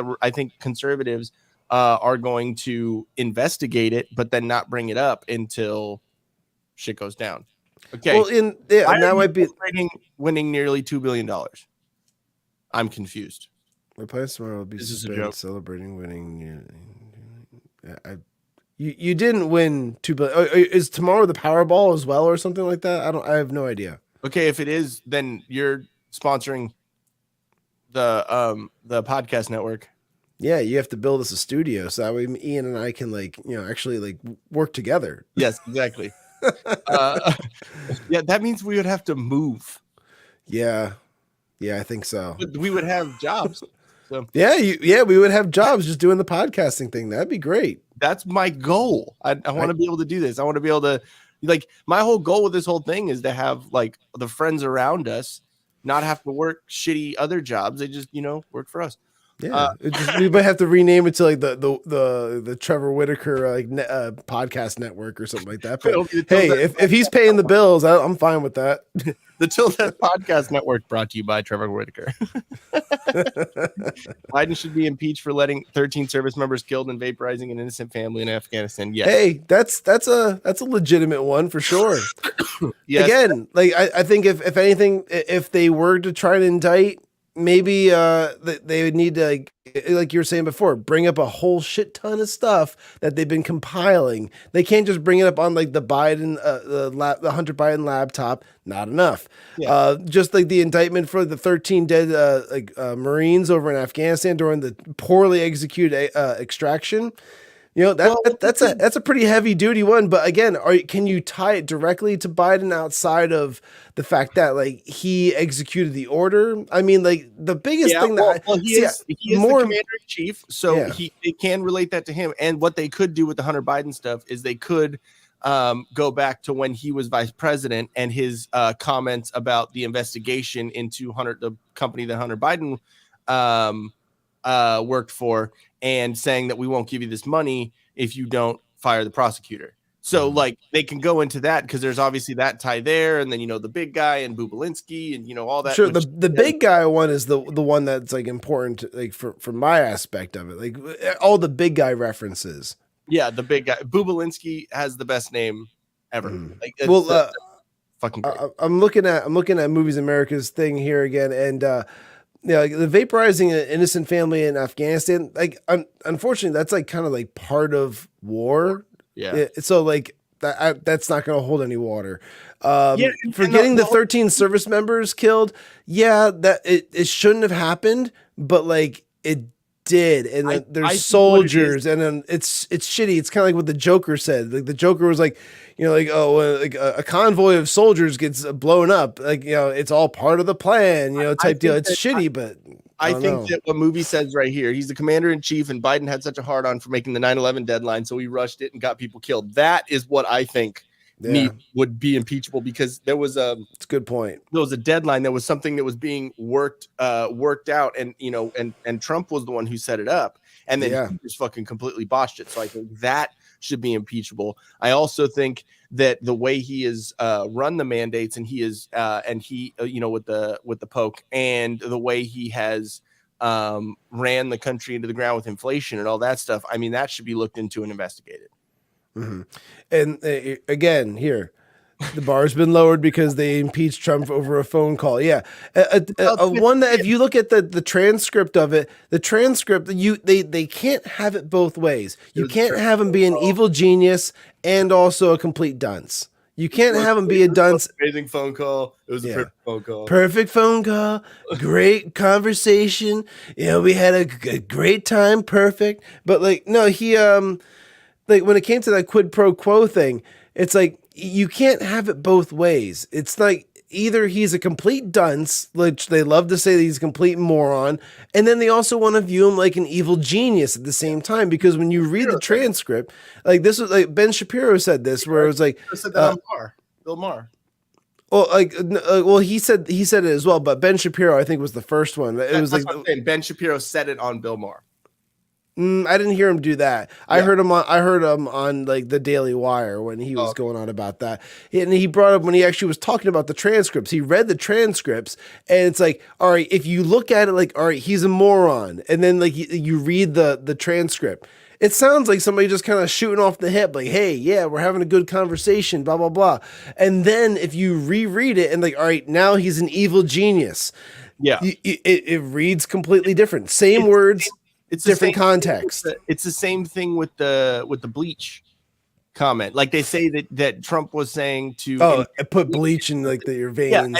conservatives are going to investigate it, but then not bring it up until shit goes down. Okay. Well, that might be winning nearly $2 billion. I'm confused. My plan tomorrow will be celebrating winning. You didn't win $2 billion. Is tomorrow the Powerball as well or something like that? I have no idea. Okay, if it is, then you're sponsoring the podcast network. Yeah, you have to build us a studio so that way Ian and I can actually work together. Yes, exactly. Yeah, that means we would have to move. Yeah. Yeah, I think so. But we would have jobs. So Yeah, we would have jobs just doing the podcasting thing. That'd be great. That's my goal. I want to be able to do this. I want to be able to, my whole goal with this whole thing is to have the friends around us not have to work shitty other jobs. They just, work for us. Yeah, we might have to rename it to the Trevor Whitaker podcast network or something like that. But hey, if he's paying the bills, I'm fine with that. The Till Death Podcast Network, brought to you by Trevor Whitaker. Biden should be impeached for letting 13 service members killed and vaporizing an innocent family in Afghanistan. Yes. Hey, that's a legitimate one for sure. Yes. Again, I think if anything, if they were to try to indict, maybe they would need to, like you were saying before, bring up a whole shit ton of stuff that they've been compiling. They can't just bring it up on the Biden, the Hunter Biden laptop. Not enough. Yeah. Just like the indictment for the 13 dead Marines over in Afghanistan during the poorly executed extraction. That's a pretty heavy duty one. But again, can you tie it directly to Biden outside of the fact that he executed the order? I mean, the biggest thing he is the commander in chief, so they can relate that to him. And what they could do with the Hunter Biden stuff is they could go back to when he was vice president and his comments about the investigation into the company that Hunter Biden worked for, and saying that we won't give you this money if you don't fire the prosecutor. So they can go into that because there's obviously that tie there, and then the big guy and Bubalinski and all that. Sure, the big guy one is the one that's important for my aspect of it, all the big guy references. Yeah, the big guy Bubalinski has the best name ever. Fucking great. I'm looking at Movies America's thing here again, and the vaporizing an innocent family in Afghanistan, unfortunately, that's kind of part of war. Yeah. So that's not going to hold any water. For getting the 13 service members killed, that it shouldn't have happened, but it did, and there's soldiers, and then it's shitty. It's kind of like what the Joker said. The Joker was a convoy of soldiers gets blown up. It's all part of the plan. Type deal. It's shitty, but I think that what movie says right here, he's the commander in chief, and Biden had such a hard on for making the 9/11 deadline, so he rushed it and got people killed. That is what I think would be impeachable, because there was it's a good point. There was a deadline. There was something that was being worked out, and and Trump was the one who set it up, and then he just fucking completely botched it. So I think that should be impeachable. I also think that the way he has run the mandates, and he is with the poke, and the way he has ran the country into the ground with inflation and all that stuff, I mean, that should be looked into and investigated. Mm-hmm. And again, here, the bar's been lowered because they impeached Trump over a phone call. Yeah, one that, if you look at the transcript of it, the transcript, they can't have it both ways. You can't have him be an evil genius and also a complete dunce. You can't have him be a dunce. Amazing phone call. It was a perfect phone call. Perfect phone call. Great conversation. We had a great time. Perfect. But no, he like when it came to that quid pro quo thing, it's like you can't have it both ways. It's like either he's a complete dunce, which they love to say that he's a complete moron, and then they also want to view him like an evil genius at the same time, because when you read the transcript, like this was like Ben Shapiro said this, where it was like said that on Bill Maher. Well, he said it as well, but Ben Shapiro I think was the first one. It was like Ben Shapiro said it on Bill Maher. I didn't hear him do that. I heard him on like the Daily Wire when he was going on about that. And he brought up when he actually was talking about the transcripts. He read the transcripts, and it's like, all right, if you look at it like, all right, he's a moron, and then like you read the transcript, it sounds like somebody just kind of shooting off the hip, like, hey, yeah, we're having a good conversation, blah, blah, blah. And then if you reread it and like, all right, now he's an evil genius. Yeah. It reads completely different. Same words. It's different context. It's the same thing with the bleach comment. Like they say that Trump was saying to put bleach in like your veins.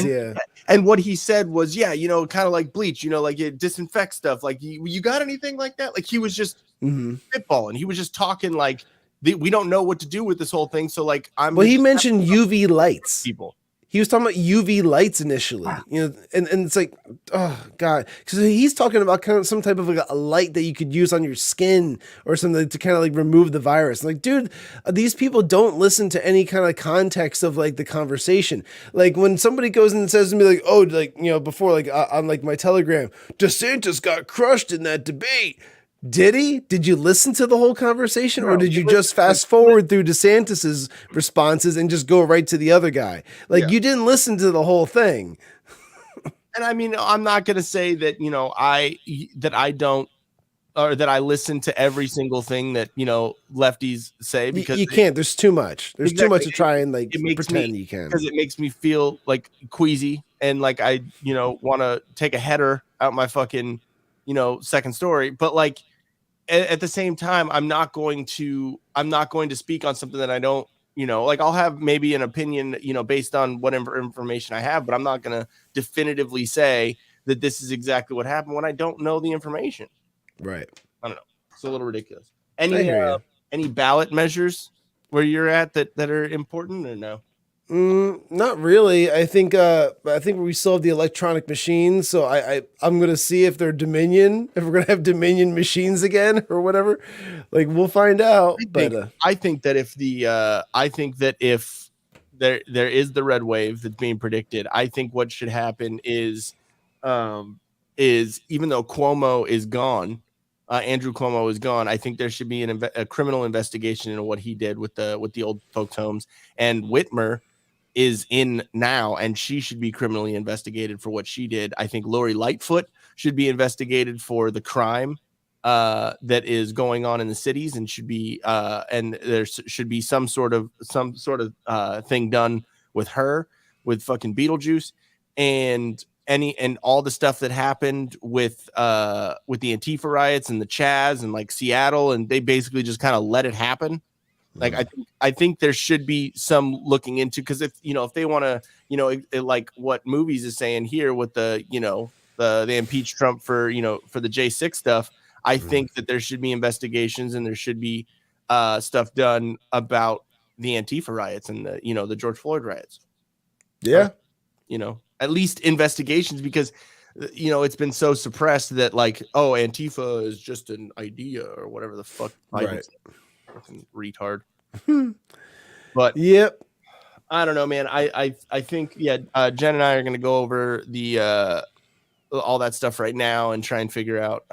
And what he said was, kind of like bleach, like it disinfects stuff. Like you got anything like that? Like he was just spitballing. He was just talking like we don't know what to do with this whole thing. So like he mentioned UV lights. People. He was talking about UV lights initially, and it's like, oh God, because he's talking about kind of some type of like a light that you could use on your skin or something to kind of like remove the virus. Like, dude, these people don't listen to any kind of context of like the conversation. Like when somebody goes and says to me like, oh, like, before like on like my Telegram, DeSantis got crushed in that debate. Did he? Did you listen to the whole conversation, or did you just fast forward through DeSantis's responses and just go right to the other guy? Like you didn't listen to the whole thing. And I mean, I'm not going to say that, I don't, or that I listen to every single thing that, lefties say, because you can't. There's too much. There's too much to try and like pretend you can. Because it makes me feel like queasy and like I, want to take a header out my fucking, second story. But like, at the same time, I'm not going to speak on something that I don't, like I'll have maybe an opinion, based on whatever information I have, but I'm not going to definitively say that this is exactly what happened when I don't know the information. Right. I don't know. It's a little ridiculous. Any ballot measures where you're at that are important or no? Not really. I think we still have the electronic machines, so I'm gonna see if they're Dominion, if we're gonna have Dominion machines again or whatever. Like we'll find out. I think that if there is the red wave that's being predicted, I think what should happen is even though Cuomo is gone, Andrew Cuomo is gone, I think there should be a criminal investigation into what he did with the old folks' homes, and Whitmer is in now, and she should be criminally investigated for what she did. I think Lori Lightfoot should be investigated for the crime that is going on in the cities, and should be and there should be some sort of thing done with her, with fucking Beetlejuice, and all the stuff that happened with the Antifa riots and the Chaz and like Seattle, and they basically just kind of let it happen. Like I think there should be some looking into, because if they want to, like what Movies is saying here with they impeach Trump for the J6 stuff. I think that there should be investigations, and there should be stuff done about the Antifa riots and the George Floyd riots. Yeah, at least investigations, because it's been so suppressed that like, oh, Antifa is just an idea or whatever the fuck. Right. Fucking retard. But yep. I don't know, man. I think Jen and I are going to go over the all that stuff right now and try and figure out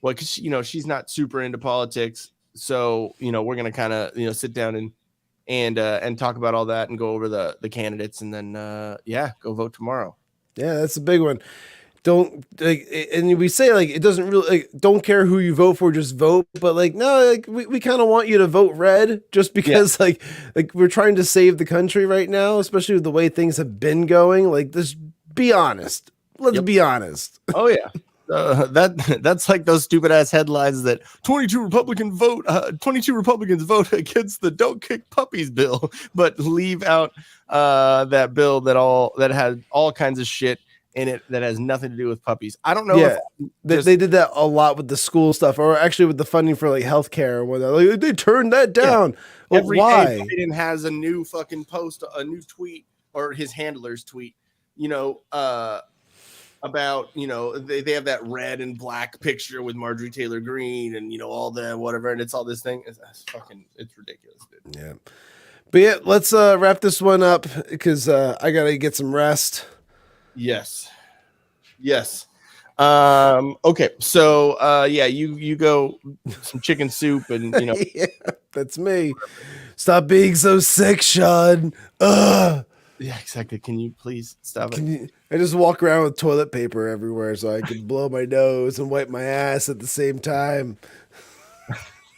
because she's not super into politics, so we're going to kind of sit down and talk about all that and go over the candidates, and then go vote tomorrow. Yeah, that's a big one. Don't and we say it doesn't really don't care who you vote for, just vote. But no, we kind of want you to vote red just because like we're trying to save the country right now, especially with the way things have been going. Just be honest. Let's be honest. Oh yeah. That's like those stupid ass headlines that 22 Republicans vote against the Don't Kick Puppies bill, but leave out that bill that had all kinds of shit in it that has nothing to do with puppies. I don't know if they did that a lot with the school stuff, or actually with the funding for healthcare, where they turned that down. Well, every why? day Biden has a new fucking post, a new tweet, or his handlers tweet, about they have that red and black picture with Marjorie Taylor Greene and all the whatever, and it's all this thing. It's ridiculous, dude. Yeah, but let's wrap this one up because I gotta get some rest. Yes. Okay, so you go some chicken soup and yeah, that's me. Stop being so sick, Shawn. Ugh. Yeah, exactly. Can you please stop it? I just walk around with toilet paper everywhere so I can blow my nose and wipe my ass at the same time.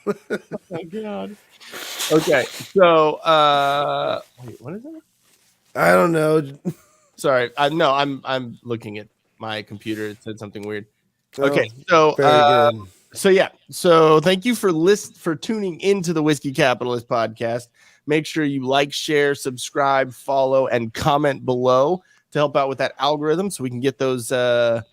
Oh my God. Okay, so wait, what is it? I don't know. Sorry, I'm looking at my computer. It said something weird. Oh, okay, so very good. So thank you for tuning into the Whiskey Capitalist podcast. Make sure you like, share, subscribe, follow, and comment below to help out with that algorithm, so we can get those so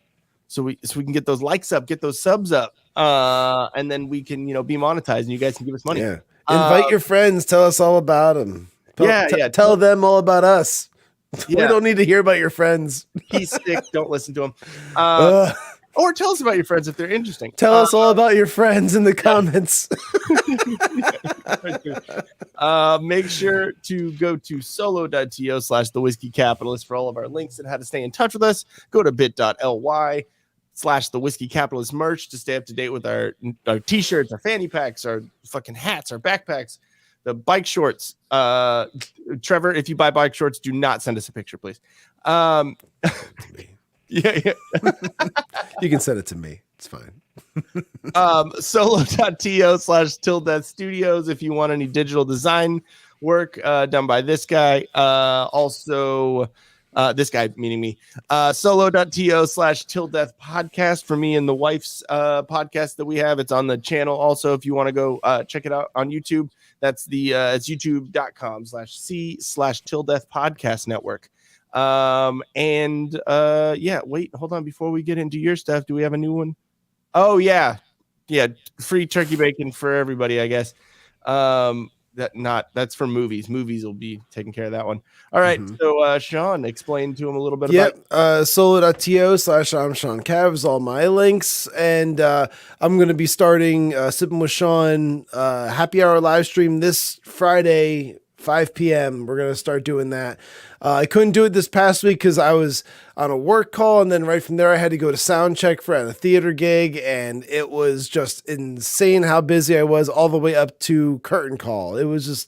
we can get those likes up, get those subs up, and then we can be monetized, and you guys can give us money. Yeah, invite your friends, tell us all about them. Tell them all about us. Yeah. We don't need to hear about your friends. He's sick. Don't listen to him. Or tell us about your friends if they're interesting. Tell us all about your friends in the comments. Make sure to go to solo.to /thewhiskeycapitalist for all of our links and how to stay in touch with us. Go to bit.ly/thewhiskeycapitalist merch to stay up to date with our t-shirts, our fanny packs, our fucking hats, our backpacks, the bike shorts. Trevor, if you buy bike shorts, do not send us a picture, please. Yeah. You can send it to me. It's fine. Solo.to /tildeathstudios if you want any digital design work done by this guy. Also, this guy meaning me. Solo.to /tilldeathpodcast for me and the wife's podcast that we have. It's on the channel. Also, if you want to go check it out on YouTube, that's it's youtube.com/c/tilldeathpodcast network. Wait, hold on, before we get into your stuff, do we have a new one? Oh yeah, free turkey bacon for everybody, I guess. That's for movies will be taking care of that one. All right. So Shawn, explain to him a little bit about solo.to /I'm Shawn Cav is all my links, and I'm going to be starting Sippin with Shawn happy hour live stream this Friday 5 p.m. We're going to start doing that. I couldn't do it this past week because I was on a work call, and then right from there I had to go to sound check for a theater gig, and it was just insane how busy I was all the way up to curtain call. It was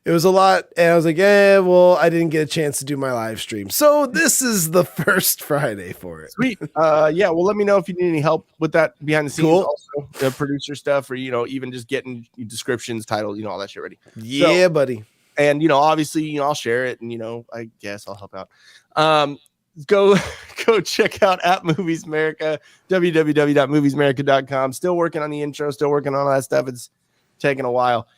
a lot, and I was like, I didn't get a chance to do my live stream. So this is the first Friday for it. Sweet. Well, let me know if you need any help with that behind the scenes. Cool. Also, the producer stuff, or even just getting descriptions, titles, all that shit ready. Yeah, buddy. And obviously, I'll share it, and I guess I'll help out. Go check out At Movies America, www.moviesamerica.com. Still working on the intro, still working on all that stuff. It's taking a while.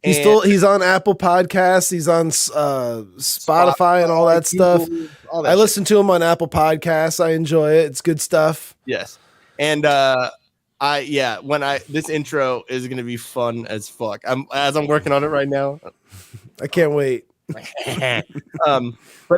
He's on Apple Podcasts, he's on Spotify and all that stuff. I listen to him on Apple Podcasts. I enjoy it. It's good stuff. Yes. And this intro is going to be fun as fuck. I'm working on it right now. I can't wait. But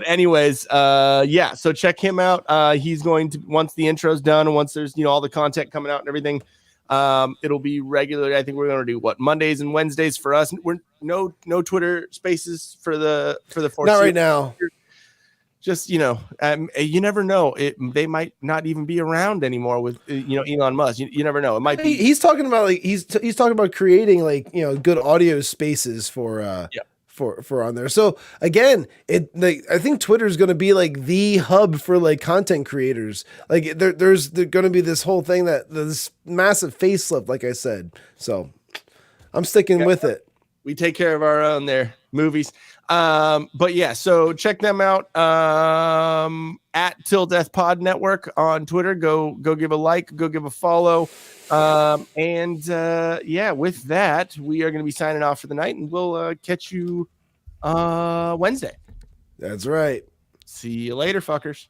anyways, so check him out. He's going to, once the intro's done and once there's all the content coming out and everything, It'll be regular. I think we're going to do Mondays and Wednesdays for us. We're no Twitter Spaces for the Not right now. Just you never know. They might not even be around anymore with Elon Musk. You never know. It might be. He's talking about he's talking about creating good audio spaces for for on there. So again, I think Twitter is going to be like the hub for content creators. There's going to be this whole thing this massive facelift, like I said. So I'm sticking with it. We take care of our own there, movies. But yeah, so check them out at Till Death Pod Network on Twitter. Go give a like, go give a follow. With that, we are going to be signing off for the night, and we'll catch you Wednesday. That's right. See you later, fuckers.